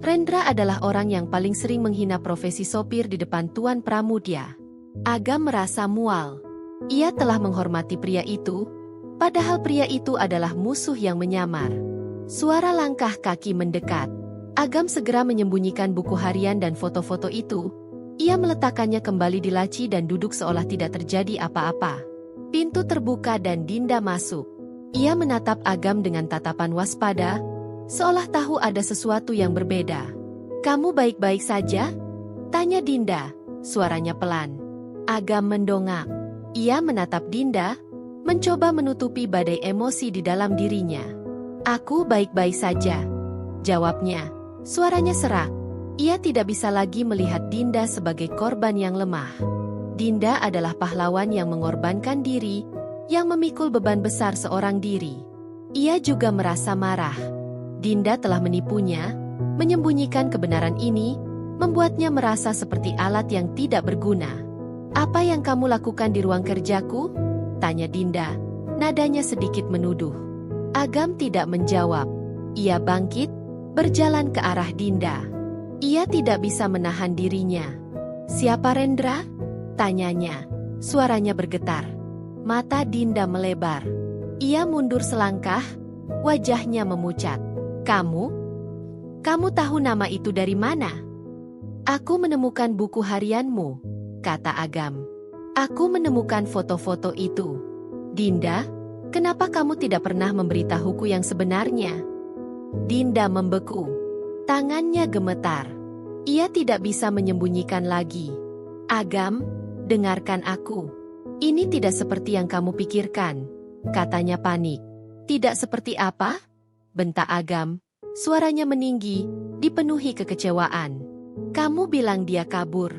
Rendra adalah orang yang paling sering menghina profesi sopir di depan Tuan Pramudia. Agam merasa mual. Ia telah menghormati pria itu, padahal pria itu adalah musuh yang menyamar. Suara langkah kaki mendekat. Agam segera menyembunyikan buku harian dan foto-foto itu. Ia meletakkannya kembali di laci dan duduk seolah tidak terjadi apa-apa. Pintu terbuka dan Dinda masuk. Ia menatap Agam dengan tatapan waspada, seolah tahu ada sesuatu yang berbeda. "Kamu baik-baik saja?" tanya Dinda, suaranya pelan. Agam mendongak. Ia menatap Dinda, mencoba menutupi badai emosi di dalam dirinya. "Aku baik-baik saja," jawabnya. Suaranya serak. Ia tidak bisa lagi melihat Dinda sebagai korban yang lemah. Dinda adalah pahlawan yang mengorbankan diri, yang memikul beban besar seorang diri. Ia juga merasa marah. Dinda telah menipunya, menyembunyikan kebenaran ini, membuatnya merasa seperti alat yang tidak berguna. "Apa yang kamu lakukan di ruang kerjaku?" tanya Dinda, nadanya sedikit menuduh. Agam tidak menjawab. Ia bangkit, berjalan ke arah Dinda. Ia tidak bisa menahan dirinya. "Siapa Rendra?" tanyanya. Suaranya bergetar. Mata Dinda melebar. Ia mundur selangkah, wajahnya memucat. "Kamu? Kamu tahu nama itu dari mana?" "Aku menemukan buku harianmu," kata Agam. "Aku menemukan foto-foto itu." "Dinda, Kenapa kamu tidak pernah memberitahuku yang sebenarnya? Dinda membeku. Tangannya gemetar. Ia tidak bisa menyembunyikan lagi. Agam, dengarkan aku. Ini tidak seperti yang kamu pikirkan, katanya panik. Tidak seperti apa? Bentak Agam. Suaranya meninggi, dipenuhi kekecewaan. Kamu bilang dia kabur.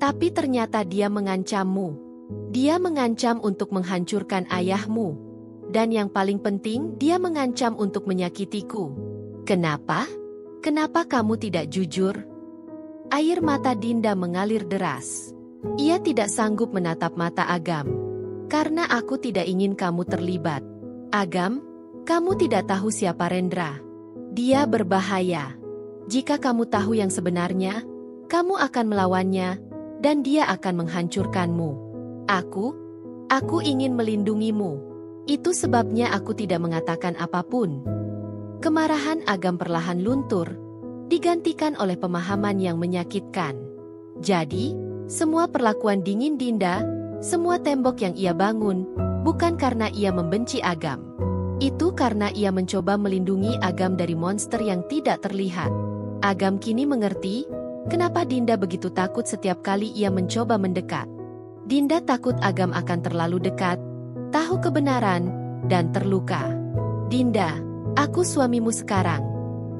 Tapi ternyata dia mengancammu. Dia mengancam untuk menghancurkan ayahmu. Dan yang paling penting, dia mengancam untuk menyakitiku. Kenapa? Kenapa kamu tidak jujur? Air mata Dinda mengalir deras. Ia tidak sanggup menatap mata Agam. Karena aku tidak ingin kamu terlibat. Agam, kamu tidak tahu siapa Rendra. Dia berbahaya. Jika kamu tahu yang sebenarnya, kamu akan melawannya, dan dia akan menghancurkanmu. Aku ingin melindungimu. Itu sebabnya aku tidak mengatakan apapun. Kemarahan Agam perlahan luntur, digantikan oleh pemahaman yang menyakitkan. Jadi, semua perlakuan dingin Dinda, semua tembok yang ia bangun, bukan karena ia membenci Agam. Itu karena ia mencoba melindungi Agam dari monster yang tidak terlihat. Agam kini mengerti, kenapa Dinda begitu takut setiap kali ia mencoba mendekat. Dinda takut Agam akan terlalu dekat, tahu kebenaran, dan terluka. Dinda, aku suamimu sekarang,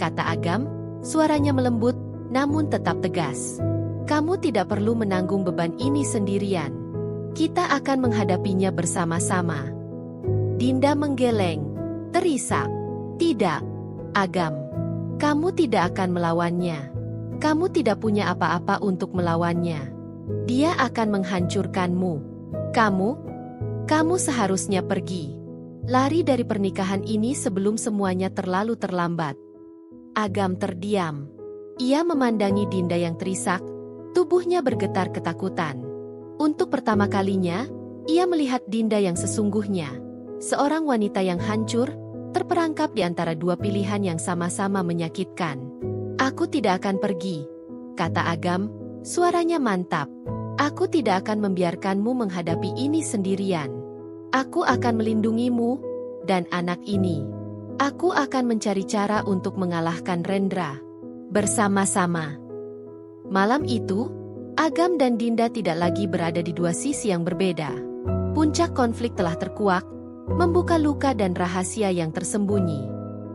kata Agam, suaranya melembut, namun tetap tegas. Kamu tidak perlu menanggung beban ini sendirian. Kita akan menghadapinya bersama-sama. Dinda menggeleng, terisak. Tidak, Agam. Kamu tidak akan melawannya. Kamu tidak punya apa-apa untuk melawannya. Dia akan menghancurkanmu. Kamu seharusnya pergi. Lari dari pernikahan ini sebelum semuanya terlalu terlambat. Agam terdiam. Ia memandangi Dinda yang terisak, tubuhnya bergetar ketakutan. Untuk pertama kalinya, ia melihat Dinda yang sesungguhnya. Seorang wanita yang hancur, terperangkap di antara dua pilihan yang sama-sama menyakitkan. Aku tidak akan pergi, kata Agam, suaranya mantap. Aku tidak akan membiarkanmu menghadapi ini sendirian. Aku akan melindungimu, dan anak ini. Aku akan mencari cara untuk mengalahkan Rendra. Bersama-sama. Malam itu, Agam dan Dinda tidak lagi berada di dua sisi yang berbeda. Puncak konflik telah terkuak, membuka luka dan rahasia yang tersembunyi.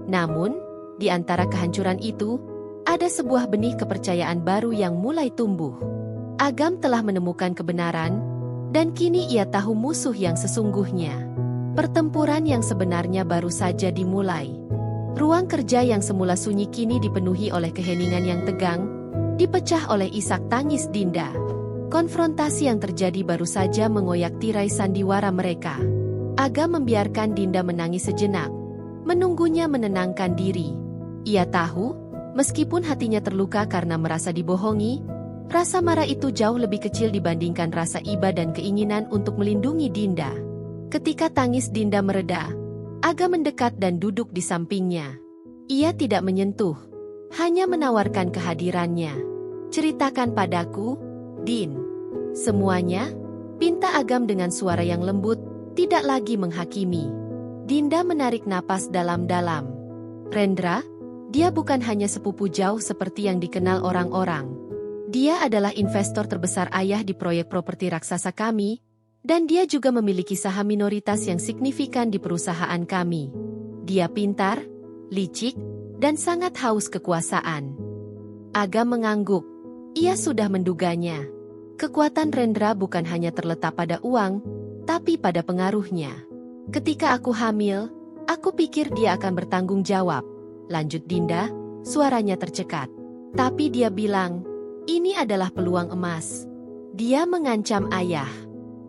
Namun, di antara kehancuran itu, ada sebuah benih kepercayaan baru yang mulai tumbuh. Agam telah menemukan kebenaran, dan kini ia tahu musuh yang sesungguhnya. Pertempuran yang sebenarnya baru saja dimulai. Ruang kerja yang semula sunyi kini dipenuhi oleh keheningan yang tegang, dipecah oleh isak tangis Dinda. Konfrontasi yang terjadi baru saja mengoyak tirai sandiwara mereka. Agam membiarkan Dinda menangis sejenak, menunggunya menenangkan diri. Ia tahu, meskipun hatinya terluka karena merasa dibohongi, rasa marah itu jauh lebih kecil dibandingkan rasa iba dan keinginan untuk melindungi Dinda. Ketika tangis Dinda mereda, Agam mendekat dan duduk di sampingnya. Ia tidak menyentuh, hanya menawarkan kehadirannya. Ceritakan padaku, Din. Semuanya, pinta Agam dengan suara yang lembut, tidak lagi menghakimi. Dinda menarik napas dalam-dalam. Rendra, dia bukan hanya sepupu jauh seperti yang dikenal orang-orang. Dia adalah investor terbesar ayah di proyek properti raksasa kami, dan dia juga memiliki saham minoritas yang signifikan di perusahaan kami. Dia pintar, licik, dan sangat haus kekuasaan. Agam mengangguk. Ia sudah menduganya. Kekuatan Rendra bukan hanya terletak pada uang, tapi pada pengaruhnya. Ketika aku hamil, aku pikir dia akan bertanggung jawab. Lanjut Dinda, suaranya tercekat. Tapi dia bilang, ini adalah peluang emas. Dia mengancam ayah.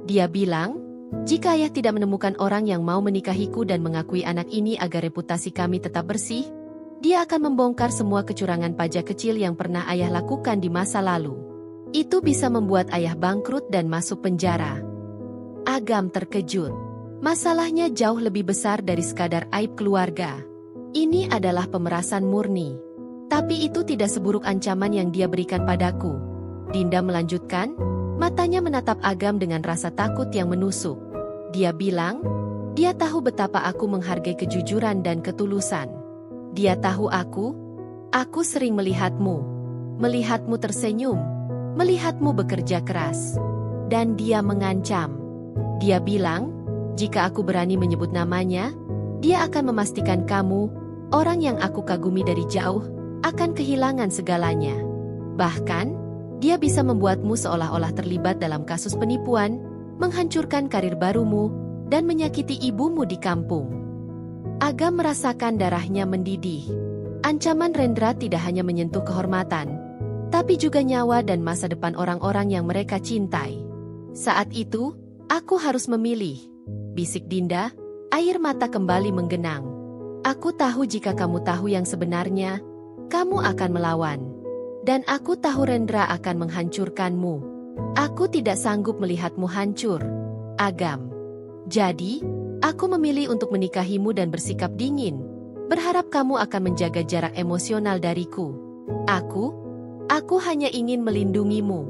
Dia bilang, jika ayah tidak menemukan orang yang mau menikahiku dan mengakui anak ini agar reputasi kami tetap bersih, dia akan membongkar semua kecurangan pajak kecil yang pernah ayah lakukan di masa lalu. Itu bisa membuat ayah bangkrut dan masuk penjara. Agam terkejut. Masalahnya jauh lebih besar dari sekadar aib keluarga. Ini adalah pemerasan murni. Tapi itu tidak seburuk ancaman yang dia berikan padaku. Dinda melanjutkan, matanya menatap Agam dengan rasa takut yang menusuk. Dia bilang, Dia tahu betapa aku menghargai kejujuran dan ketulusan. Dia tahu aku sering melihatmu tersenyum, melihatmu bekerja keras. Dan dia mengancam. Dia bilang, jika aku berani menyebut namanya, dia akan memastikan kamu, orang yang aku kagumi dari jauh, akan kehilangan segalanya. Bahkan, dia bisa membuatmu seolah-olah terlibat dalam kasus penipuan, menghancurkan karir barumu, dan menyakiti ibumu di kampung. Agam merasakan darahnya mendidih. Ancaman Rendra tidak hanya menyentuh kehormatan, tapi juga nyawa dan masa depan orang-orang yang mereka cintai. Saat itu, aku harus memilih, bisik Dinda, air mata kembali menggenang. Aku tahu jika kamu tahu yang sebenarnya, kamu akan melawan. Dan aku tahu Rendra akan menghancurkanmu. Aku tidak sanggup melihatmu hancur, Agam. Jadi, aku memilih untuk menikahimu dan bersikap dingin. Berharap kamu akan menjaga jarak emosional dariku. Aku hanya ingin melindungimu.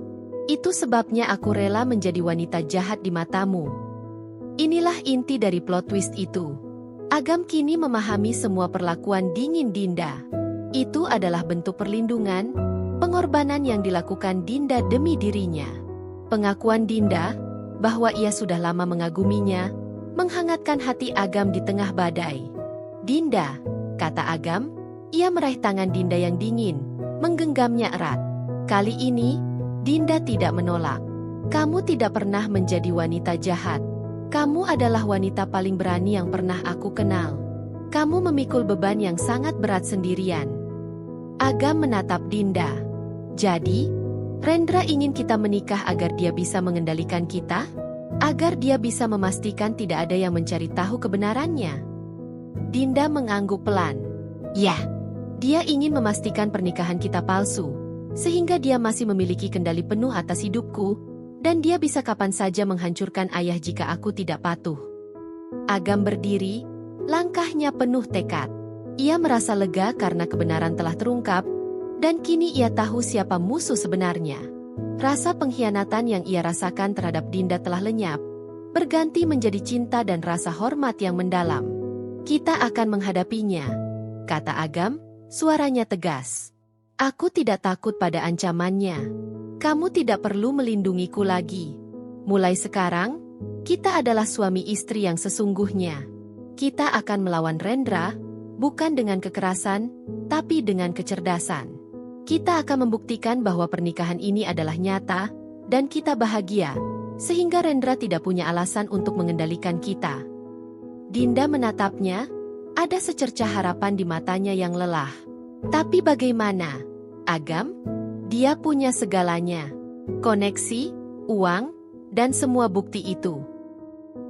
Itu sebabnya aku rela menjadi wanita jahat di matamu. Inilah inti dari plot twist itu. Agam kini memahami semua perlakuan dingin Dinda. Itu adalah bentuk perlindungan, pengorbanan yang dilakukan Dinda demi dirinya. Pengakuan Dinda bahwa ia sudah lama mengaguminya, menghangatkan hati Agam di tengah badai. Dinda, kata Agam, ia meraih tangan Dinda yang dingin, menggenggamnya erat. Kali ini, Dinda tidak menolak. Kamu tidak pernah menjadi wanita jahat. Kamu adalah wanita paling berani yang pernah aku kenal. Kamu memikul beban yang sangat berat sendirian. Agam menatap Dinda. Jadi, Rendra ingin kita menikah agar dia bisa mengendalikan kita? Agar dia bisa memastikan tidak ada yang mencari tahu kebenarannya? Dinda mengangguk pelan. Ya, dia ingin memastikan pernikahan kita palsu, sehingga dia masih memiliki kendali penuh atas hidupku, dan dia bisa kapan saja menghancurkan ayah jika aku tidak patuh. Agam berdiri, langkahnya penuh tekad. Ia merasa lega karena kebenaran telah terungkap, dan kini ia tahu siapa musuh sebenarnya. Rasa pengkhianatan yang ia rasakan terhadap Dinda telah lenyap, berganti menjadi cinta dan rasa hormat yang mendalam. Kita akan menghadapinya, kata Agam, suaranya tegas. Aku tidak takut pada ancamannya. Kamu tidak perlu melindungiku lagi. Mulai sekarang, kita adalah suami istri yang sesungguhnya. Kita akan melawan Rendra, bukan dengan kekerasan, tapi dengan kecerdasan. Kita akan membuktikan bahwa pernikahan ini adalah nyata, dan kita bahagia, sehingga Rendra tidak punya alasan untuk mengendalikan kita. Dinda menatapnya, ada secercah harapan di matanya yang lelah. Tapi bagaimana, Agam? Dia punya segalanya. Koneksi, uang, dan semua bukti itu.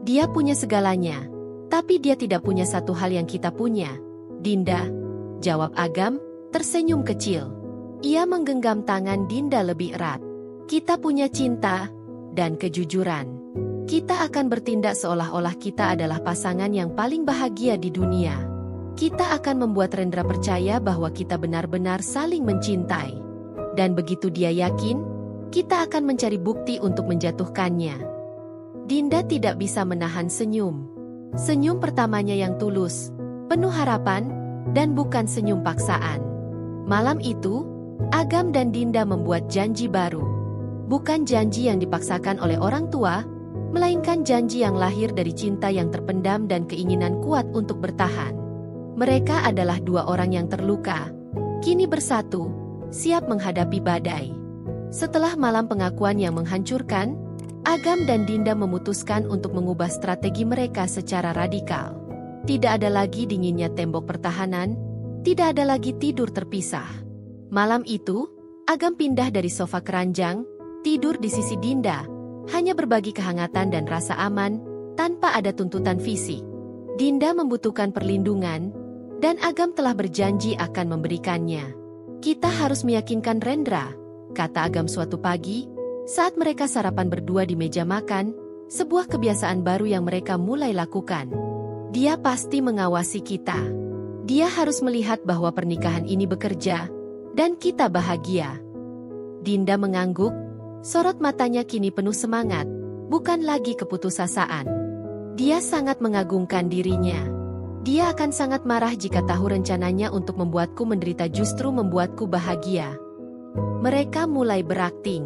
Dia punya segalanya, tapi dia tidak punya satu hal yang kita punya. Dinda, jawab Agam, tersenyum kecil. Ia menggenggam tangan Dinda lebih erat. Kita punya cinta dan kejujuran. Kita akan bertindak seolah-olah kita adalah pasangan yang paling bahagia di dunia. Kita akan membuat Rendra percaya bahwa kita benar-benar saling mencintai. Dan begitu dia yakin, kita akan mencari bukti untuk menjatuhkannya. Dinda tidak bisa menahan senyum. Senyum pertamanya yang tulus, penuh harapan, dan bukan senyum paksaan. Malam itu, Agam dan Dinda membuat janji baru. Bukan janji yang dipaksakan oleh orang tua, melainkan janji yang lahir dari cinta yang terpendam dan keinginan kuat untuk bertahan. Mereka adalah dua orang yang terluka, kini bersatu, siap menghadapi badai. Setelah malam pengakuan yang menghancurkan, Agam dan Dinda memutuskan untuk mengubah strategi mereka secara radikal. Tidak ada lagi dinginnya tembok pertahanan, tidak ada lagi tidur terpisah. Malam itu, Agam pindah dari sofa keranjang, tidur di sisi Dinda, hanya berbagi kehangatan dan rasa aman, tanpa ada tuntutan fisik. Dinda membutuhkan perlindungan, dan Agam telah berjanji akan memberikannya. Kita harus meyakinkan Rendra, kata Agam suatu pagi, saat mereka sarapan berdua di meja makan, sebuah kebiasaan baru yang mereka mulai lakukan. Dia pasti mengawasi kita. Dia harus melihat bahwa pernikahan ini bekerja, dan kita bahagia. Dinda mengangguk, sorot matanya kini penuh semangat, bukan lagi keputusasaan. Dia sangat mengagungkan dirinya. Dia akan sangat marah jika tahu rencananya untuk membuatku menderita justru membuatku bahagia. Mereka mulai berakting.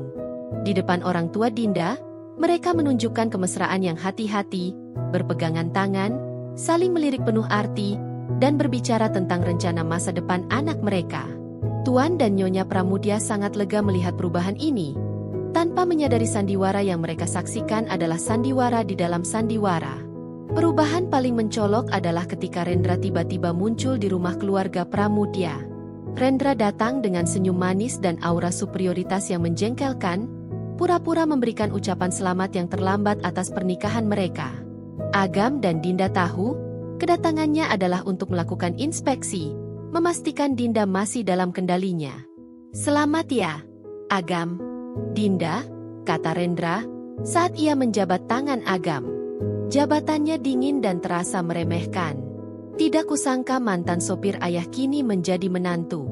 Di depan orang tua Dinda, mereka menunjukkan kemesraan yang hati-hati, berpegangan tangan, saling melirik penuh arti, dan berbicara tentang rencana masa depan anak mereka. Tuan dan Nyonya Pramudia sangat lega melihat perubahan ini, tanpa menyadari sandiwara yang mereka saksikan adalah sandiwara di dalam sandiwara. Perubahan paling mencolok adalah ketika Rendra tiba-tiba muncul di rumah keluarga Pramudia. Rendra datang dengan senyum manis dan aura superioritas yang menjengkelkan, pura-pura memberikan ucapan selamat yang terlambat atas pernikahan mereka. Agam dan Dinda tahu, kedatangannya adalah untuk melakukan inspeksi, memastikan Dinda masih dalam kendalinya. "Selamat ya, Agam." "Dinda," kata Rendra, saat ia menjabat tangan Agam. Jabatannya dingin dan terasa meremehkan. Tidak kusangka mantan sopir ayah kini menjadi menantu.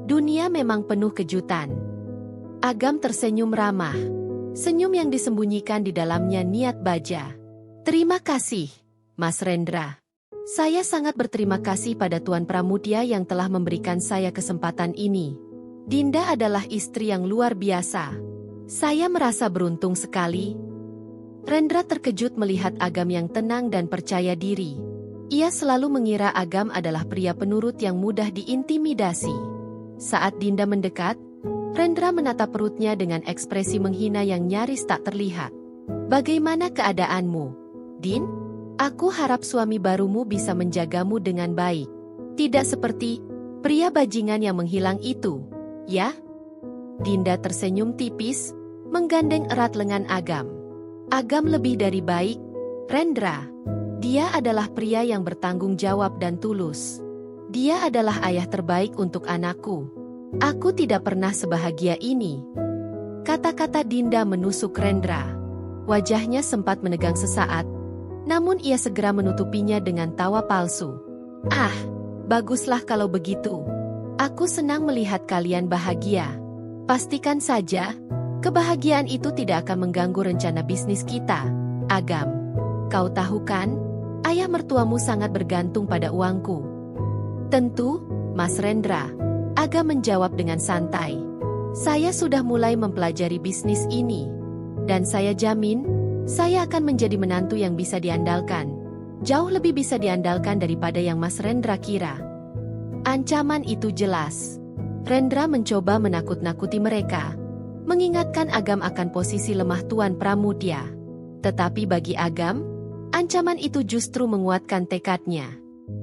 Dunia memang penuh kejutan. Agam tersenyum ramah. Senyum yang disembunyikan di dalamnya niat baja. "Terima kasih, Mas Rendra. Saya sangat berterima kasih pada Tuan Pramudia yang telah memberikan saya kesempatan ini. Dinda adalah istri yang luar biasa. Saya merasa beruntung sekali." Rendra terkejut melihat Agam yang tenang dan percaya diri. Ia selalu mengira Agam adalah pria penurut yang mudah diintimidasi. Saat Dinda mendekat, Rendra menatap perutnya dengan ekspresi menghina yang nyaris tak terlihat. "Bagaimana keadaanmu, Din? Aku harap suami barumu bisa menjagamu dengan baik. Tidak seperti pria bajingan yang menghilang itu, ya?" Dinda tersenyum tipis, menggandeng erat lengan Agam. "Agam lebih dari baik, Rendra. Dia adalah pria yang bertanggung jawab dan tulus. Dia adalah ayah terbaik untuk anakku. Aku tidak pernah sebahagia ini." Kata-kata Dinda menusuk Rendra. Wajahnya sempat menegang sesaat, namun ia segera menutupinya dengan tawa palsu. "Ah, baguslah kalau begitu. Aku senang melihat kalian bahagia. Pastikan saja, kebahagiaan itu tidak akan mengganggu rencana bisnis kita, Agam. Kau tahu kan, ayah mertuamu sangat bergantung pada uangku." "Tentu, Mas Rendra," Agam menjawab dengan santai. "Saya sudah mulai mempelajari bisnis ini. Dan saya jamin, saya akan menjadi menantu yang bisa diandalkan. Jauh lebih bisa diandalkan daripada yang Mas Rendra kira." Ancaman itu jelas. Rendra mencoba menakut-nakuti mereka, mengingatkan Agam akan posisi lemah Tuan Pramudia. Tetapi bagi Agam, ancaman itu justru menguatkan tekadnya.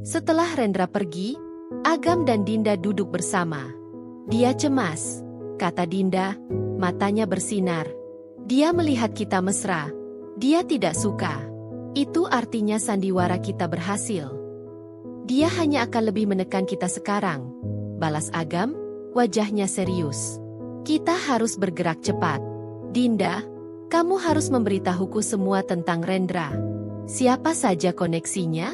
Setelah Rendra pergi, Agam dan Dinda duduk bersama. "Dia cemas," kata Dinda, matanya bersinar. "Dia melihat kita mesra. Dia tidak suka. Itu artinya sandiwara kita berhasil." "Dia hanya akan lebih menekan kita sekarang," balas Agam, wajahnya serius. "Kita harus bergerak cepat. Dinda, kamu harus memberitahuku semua tentang Rendra. Siapa saja koneksinya?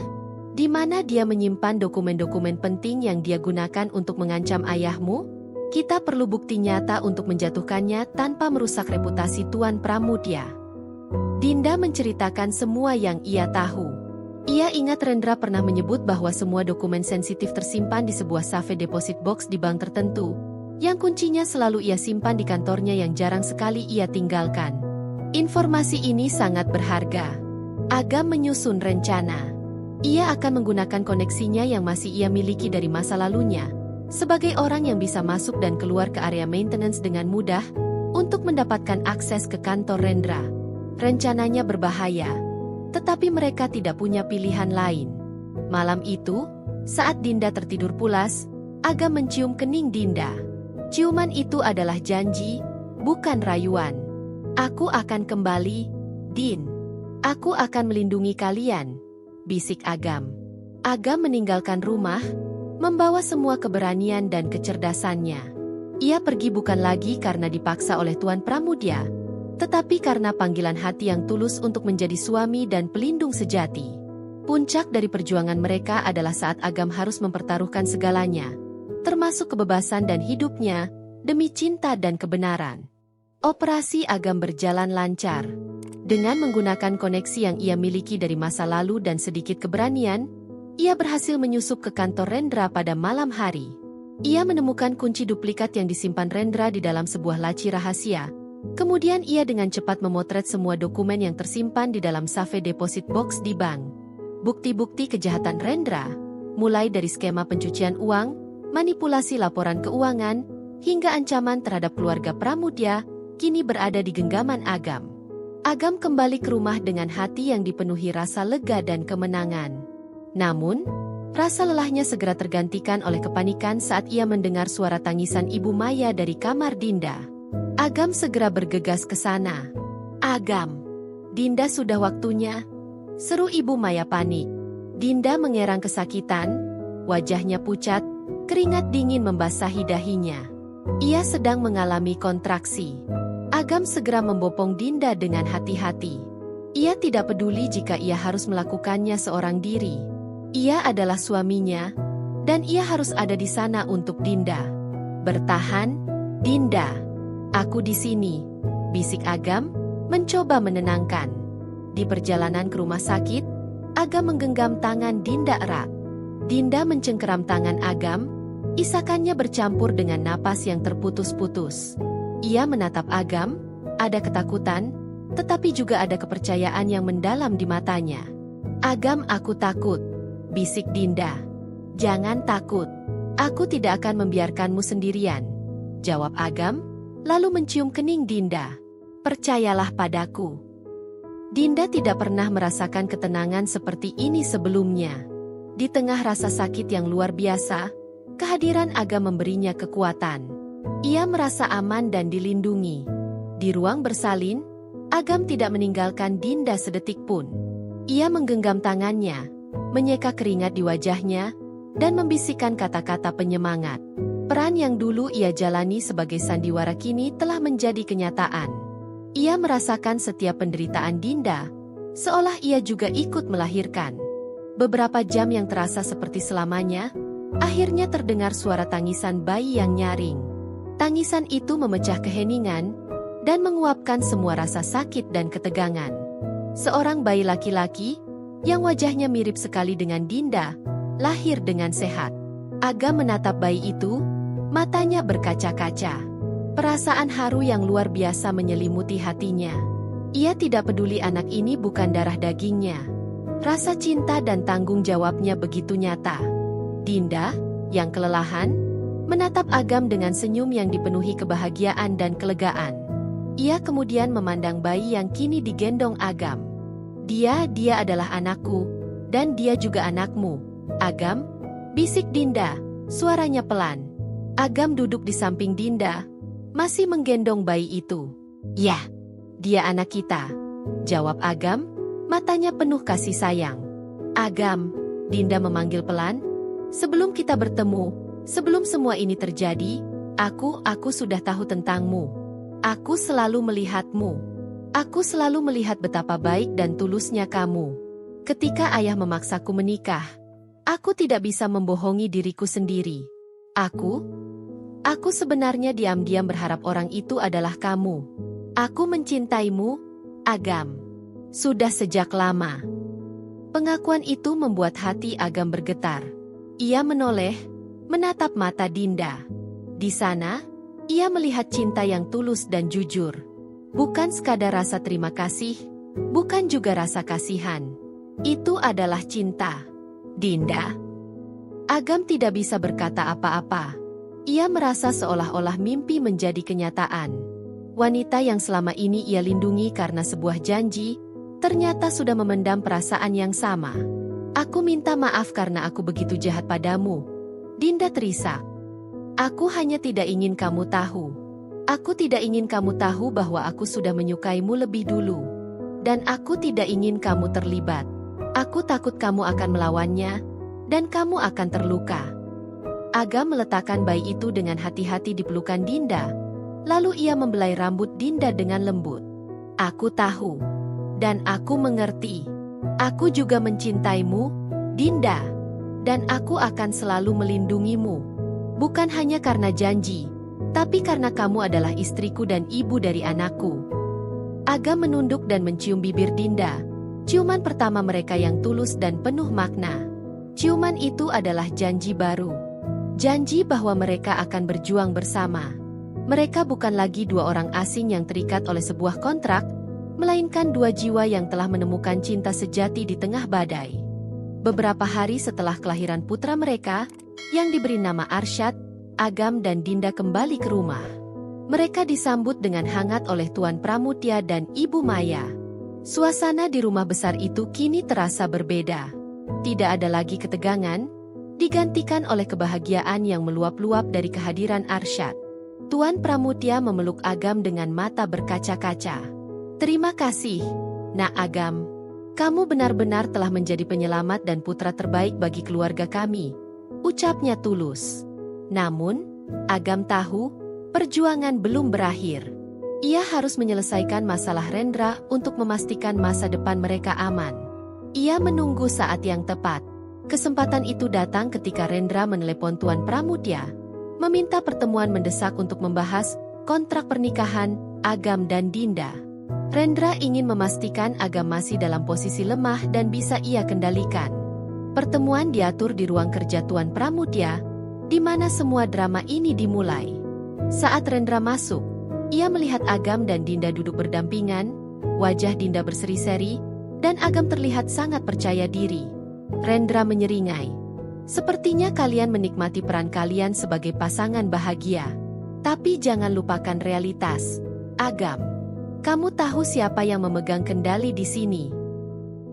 Di mana dia menyimpan dokumen-dokumen penting yang dia gunakan untuk mengancam ayahmu? Kita perlu bukti nyata untuk menjatuhkannya tanpa merusak reputasi Tuan Pramudia." Dinda menceritakan semua yang ia tahu. Ia ingat Rendra pernah menyebut bahwa semua dokumen sensitif tersimpan di sebuah safe deposit box di bank tertentu, yang kuncinya selalu ia simpan di kantornya yang jarang sekali ia tinggalkan. Informasi ini sangat berharga. Agam menyusun rencana. Ia akan menggunakan koneksinya yang masih ia miliki dari masa lalunya, sebagai orang yang bisa masuk dan keluar ke area maintenance dengan mudah, untuk mendapatkan akses ke kantor Rendra. Rencananya berbahaya, tetapi mereka tidak punya pilihan lain. Malam itu, saat Dinda tertidur pulas, Agam mencium kening Dinda. Ciuman itu adalah janji, bukan rayuan. "Aku akan kembali, Din. Aku akan melindungi kalian," bisik Agam. Agam meninggalkan rumah, membawa semua keberanian dan kecerdasannya. Ia pergi bukan lagi karena dipaksa oleh Tuan Pramudia, tetapi karena panggilan hati yang tulus untuk menjadi suami dan pelindung sejati. Puncak dari perjuangan mereka adalah saat Agam harus mempertaruhkan segalanya, termasuk kebebasan dan hidupnya, demi cinta dan kebenaran. Operasi Agam berjalan lancar. Dengan menggunakan koneksi yang ia miliki dari masa lalu dan sedikit keberanian, ia berhasil menyusup ke kantor Rendra pada malam hari. Ia menemukan kunci duplikat yang disimpan Rendra di dalam sebuah laci rahasia. Kemudian ia dengan cepat memotret semua dokumen yang tersimpan di dalam safe deposit box di bank. Bukti-bukti kejahatan Rendra, mulai dari skema pencucian uang, manipulasi laporan keuangan, hingga ancaman terhadap keluarga Pramudya, kini berada di genggaman Agam. Agam kembali ke rumah dengan hati yang dipenuhi rasa lega dan kemenangan. Namun, rasa lelahnya segera tergantikan oleh kepanikan saat ia mendengar suara tangisan Ibu Maya dari kamar Dinda. Agam segera bergegas ke sana. "Agam, Dinda sudah waktunya," seru Ibu Maya panik. Dinda mengerang kesakitan, wajahnya pucat, keringat dingin membasahi dahinya. Ia sedang mengalami kontraksi. Agam segera membopong Dinda dengan hati-hati. Ia tidak peduli jika ia harus melakukannya seorang diri. Ia adalah suaminya, dan ia harus ada di sana untuk Dinda. "Bertahan, Dinda. Aku di sini," bisik Agam, mencoba menenangkan. Di perjalanan ke rumah sakit, Agam menggenggam tangan Dinda erat. Dinda mencengkeram tangan Agam, isakannya bercampur dengan napas yang terputus-putus. Ia menatap Agam, ada ketakutan, tetapi juga ada kepercayaan yang mendalam di matanya. "Agam, aku takut," bisik Dinda. "Jangan takut. Aku tidak akan membiarkanmu sendirian," jawab Agam, lalu mencium kening Dinda. "Percayalah padaku." Dinda tidak pernah merasakan ketenangan seperti ini sebelumnya. Di tengah rasa sakit yang luar biasa, kehadiran Agam memberinya kekuatan. Ia merasa aman dan dilindungi. Di ruang bersalin, Agam tidak meninggalkan Dinda sedetik pun. Ia menggenggam tangannya, menyeka keringat di wajahnya, dan membisikkan kata-kata penyemangat. Peran yang dulu ia jalani sebagai sandiwara kini telah menjadi kenyataan. Ia merasakan setiap penderitaan Dinda, seolah ia juga ikut melahirkan. Beberapa jam yang terasa seperti selamanya, akhirnya terdengar suara tangisan bayi yang nyaring. Tangisan itu memecah keheningan dan menguapkan semua rasa sakit dan ketegangan. Seorang bayi laki-laki, yang wajahnya mirip sekali dengan Dinda, lahir dengan sehat. Agam menatap bayi itu, matanya berkaca-kaca. Perasaan haru yang luar biasa menyelimuti hatinya. Ia tidak peduli anak ini bukan darah dagingnya. Rasa cinta dan tanggung jawabnya begitu nyata. Dinda, yang kelelahan, menatap Agam dengan senyum yang dipenuhi kebahagiaan dan kelegaan. Ia kemudian memandang bayi yang kini digendong Agam. Dia adalah anakku, dan dia juga anakmu, Agam," bisik Dinda, suaranya pelan. Agam duduk di samping Dinda, masih menggendong bayi itu. "Ya, dia anak kita," jawab Agam, matanya penuh kasih sayang. "Agam," Dinda memanggil pelan, "sebelum kita bertemu, sebelum semua ini terjadi, aku sudah tahu tentangmu. Aku selalu melihatmu. Aku selalu melihat betapa baik dan tulusnya kamu. Ketika ayah memaksaku menikah, aku tidak bisa membohongi diriku sendiri. Aku sebenarnya diam-diam berharap orang itu adalah kamu. Aku mencintaimu, Agam. Sudah sejak lama." Pengakuan itu membuat hati Agam bergetar. Ia menoleh, menatap mata Dinda. Di sana, ia melihat cinta yang tulus dan jujur. Bukan sekadar rasa terima kasih, bukan juga rasa kasihan. Itu adalah cinta. "Dinda." Agam tidak bisa berkata apa-apa. Ia merasa seolah-olah mimpi menjadi kenyataan. Wanita yang selama ini ia lindungi karena sebuah janji, ternyata sudah memendam perasaan yang sama. "Aku minta maaf karena aku begitu jahat padamu," Dinda terisak. "Aku hanya tidak ingin kamu tahu. Aku tidak ingin kamu tahu bahwa aku sudah menyukaimu lebih dulu. Dan aku tidak ingin kamu terlibat. Aku takut kamu akan melawannya, dan kamu akan terluka." Agam meletakkan bayi itu dengan hati-hati di pelukan Dinda, lalu ia membelai rambut Dinda dengan lembut. "Aku tahu. Dan aku mengerti. Aku juga mencintaimu, Dinda. Dan aku akan selalu melindungimu. Bukan hanya karena janji, Tapi karena kamu adalah istriku dan ibu dari anakku. Agam menunduk dan mencium bibir Dinda. Ciuman pertama mereka yang tulus dan penuh makna. Ciuman itu adalah janji baru. Janji bahwa mereka akan berjuang bersama. Mereka bukan lagi dua orang asing yang terikat oleh sebuah kontrak, melainkan dua jiwa yang telah menemukan cinta sejati di tengah badai. Beberapa hari setelah kelahiran putra mereka, yang diberi nama Arsyad, Agam dan Dinda kembali ke rumah. Mereka disambut dengan hangat oleh Tuan Pramutya dan Ibu Maya. Suasana di rumah besar itu kini terasa berbeda. Tidak ada lagi ketegangan, digantikan oleh kebahagiaan yang meluap-luap dari kehadiran Arsyad. Tuan Pramutya memeluk Agam dengan mata berkaca-kaca. "Terima kasih, Nak Agam. Kamu benar-benar telah menjadi penyelamat dan putra terbaik bagi keluarga kami," ucapnya tulus. Namun, Agam tahu, perjuangan belum berakhir. Ia harus menyelesaikan masalah Rendra untuk memastikan masa depan mereka aman. Ia menunggu saat yang tepat. Kesempatan itu datang ketika Rendra menelepon Tuan Pramutya, meminta pertemuan mendesak untuk membahas kontrak pernikahan Agam dan Dinda. Rendra ingin memastikan Agam masih dalam posisi lemah dan bisa ia kendalikan. Pertemuan diatur di ruang kerja Tuan Pramutya, di mana semua drama ini dimulai. Saat Rendra masuk, ia melihat Agam dan Dinda duduk berdampingan, wajah Dinda berseri-seri, dan Agam terlihat sangat percaya diri. Rendra menyeringai. "Sepertinya kalian menikmati peran kalian sebagai pasangan bahagia. Tapi jangan lupakan realitas, Agam. Kamu tahu siapa yang memegang kendali di sini?"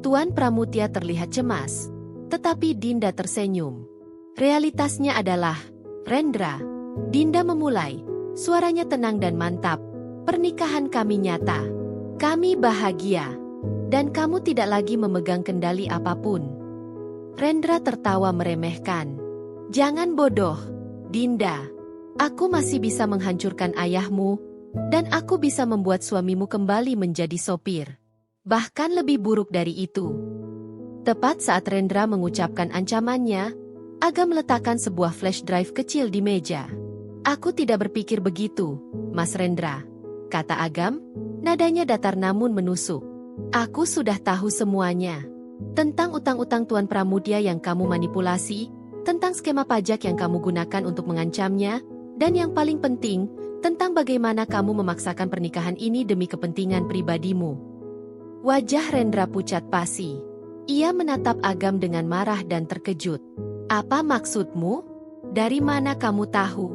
Tuan Pramutya terlihat cemas, tetapi Dinda tersenyum. "Realitasnya adalah, Rendra," Dinda memulai, suaranya tenang dan mantap, "pernikahan kami nyata. Kami bahagia. Dan kamu tidak lagi memegang kendali apapun." Rendra tertawa meremehkan. "Jangan bodoh, Dinda. Aku masih bisa menghancurkan ayahmu, dan aku bisa membuat suamimu kembali menjadi sopir. Bahkan lebih buruk dari itu." Tepat saat Rendra mengucapkan ancamannya, Agam meletakkan sebuah flash drive kecil di meja. "Aku tidak berpikir begitu, Mas Rendra," kata Agam, nadanya datar namun menusuk. "Aku sudah tahu semuanya. Tentang utang-utang Tuan Pramutya yang kamu manipulasi, tentang skema pajak yang kamu gunakan untuk mengancamnya, dan yang paling penting, tentang bagaimana kamu memaksakan pernikahan ini demi kepentingan pribadimu." Wajah Rendra pucat pasi. Ia menatap Agam dengan marah dan terkejut. "Apa maksudmu? Dari mana kamu tahu?"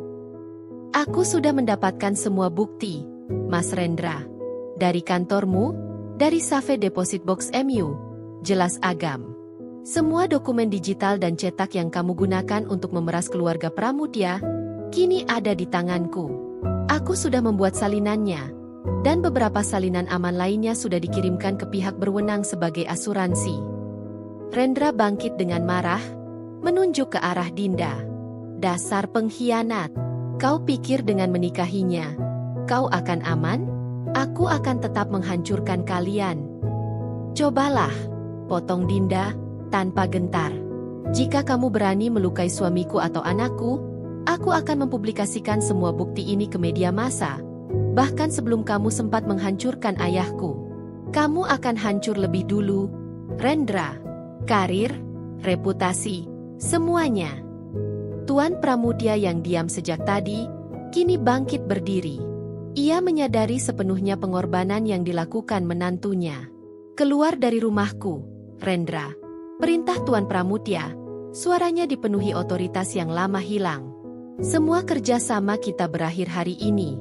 "Aku sudah mendapatkan semua bukti, Mas Rendra. Dari kantormu, dari Safe Deposit Box MU, jelas Agam. Semua dokumen digital dan cetak yang kamu gunakan untuk memeras keluarga Pramutya, kini ada di tanganku. Aku sudah membuat salinannya, dan beberapa salinan aman lainnya sudah dikirimkan ke pihak berwenang sebagai asuransi." Rendra bangkit dengan marah, menunjuk ke arah Dinda. "Dasar pengkhianat. Kau pikir dengan menikahinya, kau akan aman? Aku akan tetap menghancurkan kalian." "Cobalah," potong Dinda, tanpa gentar. "Jika kamu berani melukai suamiku atau anakku, aku akan mempublikasikan semua bukti ini ke media massa. Bahkan sebelum kamu sempat menghancurkan ayahku. Kamu akan hancur lebih dulu, Rendra. Karir, reputasi, semuanya." Tuan Pramutya yang diam sejak tadi, kini bangkit berdiri. Ia menyadari sepenuhnya pengorbanan yang dilakukan menantunya. "Keluar dari rumahku, Rendra," perintah Tuan Pramutya. Suaranya dipenuhi otoritas yang lama hilang. "Semua kerjasama kita berakhir hari ini.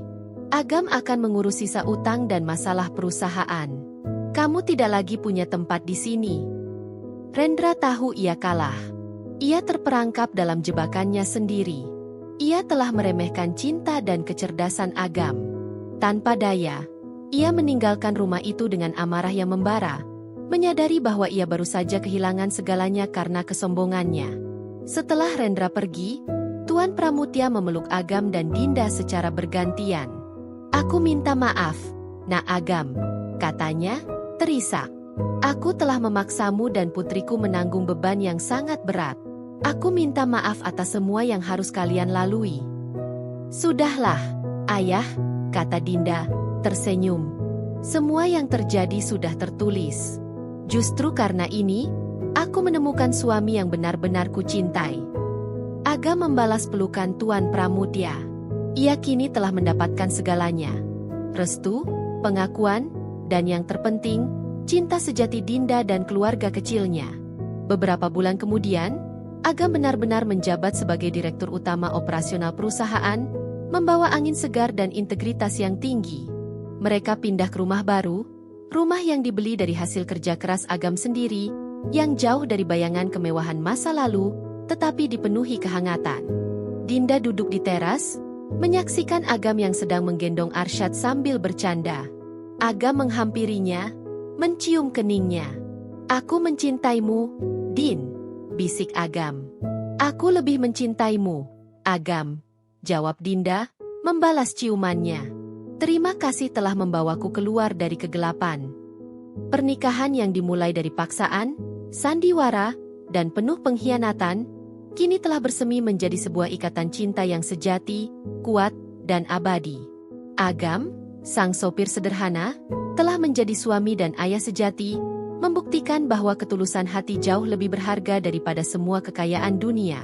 Agam akan mengurus sisa utang dan masalah perusahaan. Kamu tidak lagi punya tempat di sini." Rendra tahu ia kalah. Ia terperangkap dalam jebakannya sendiri. Ia telah meremehkan cinta dan kecerdasan Agam. Tanpa daya, ia meninggalkan rumah itu dengan amarah yang membara, menyadari bahwa ia baru saja kehilangan segalanya karena kesombongannya. Setelah Rendra pergi, Tuan Pramutya memeluk Agam dan Dinda secara bergantian. "Aku minta maaf, Nak Agam," katanya, terisak. "Aku telah memaksamu dan putriku menanggung beban yang sangat berat. Aku minta maaf atas semua yang harus kalian lalui." "Sudahlah, Ayah, kata Dinda, tersenyum. Semua yang terjadi sudah tertulis. Justru karena ini, aku menemukan suami yang benar-benar kucintai. Agam membalas pelukan Tuan Pramudya. Ia kini telah mendapatkan segalanya. Restu, pengakuan, dan yang terpenting, cinta sejati Dinda dan keluarga kecilnya. Beberapa bulan kemudian, Agam benar-benar menjabat sebagai Direktur Utama Operasional perusahaan, membawa angin segar dan integritas yang tinggi. Mereka pindah ke rumah baru, rumah yang dibeli dari hasil kerja keras Agam sendiri, yang jauh dari bayangan kemewahan masa lalu, tetapi dipenuhi kehangatan. Dinda duduk di teras, menyaksikan Agam yang sedang menggendong Arsyad sambil bercanda. Agam menghampirinya, mencium keningnya. Aku mencintaimu, Din, bisik Agam. Aku lebih mencintaimu, Agam, jawab Dinda, membalas ciumannya. Terima kasih telah membawaku keluar dari kegelapan. Pernikahan yang dimulai dari paksaan, sandiwara, dan penuh pengkhianatan, kini telah bersemi menjadi sebuah ikatan cinta yang sejati, kuat, dan abadi. Agam, sang sopir sederhana, telah menjadi suami dan ayah sejati, membuktikan bahwa ketulusan hati jauh lebih berharga daripada semua kekayaan dunia.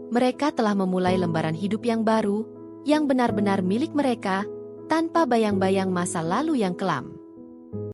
Mereka telah memulai lembaran hidup yang baru, yang benar-benar milik mereka, tanpa bayang-bayang masa lalu yang kelam.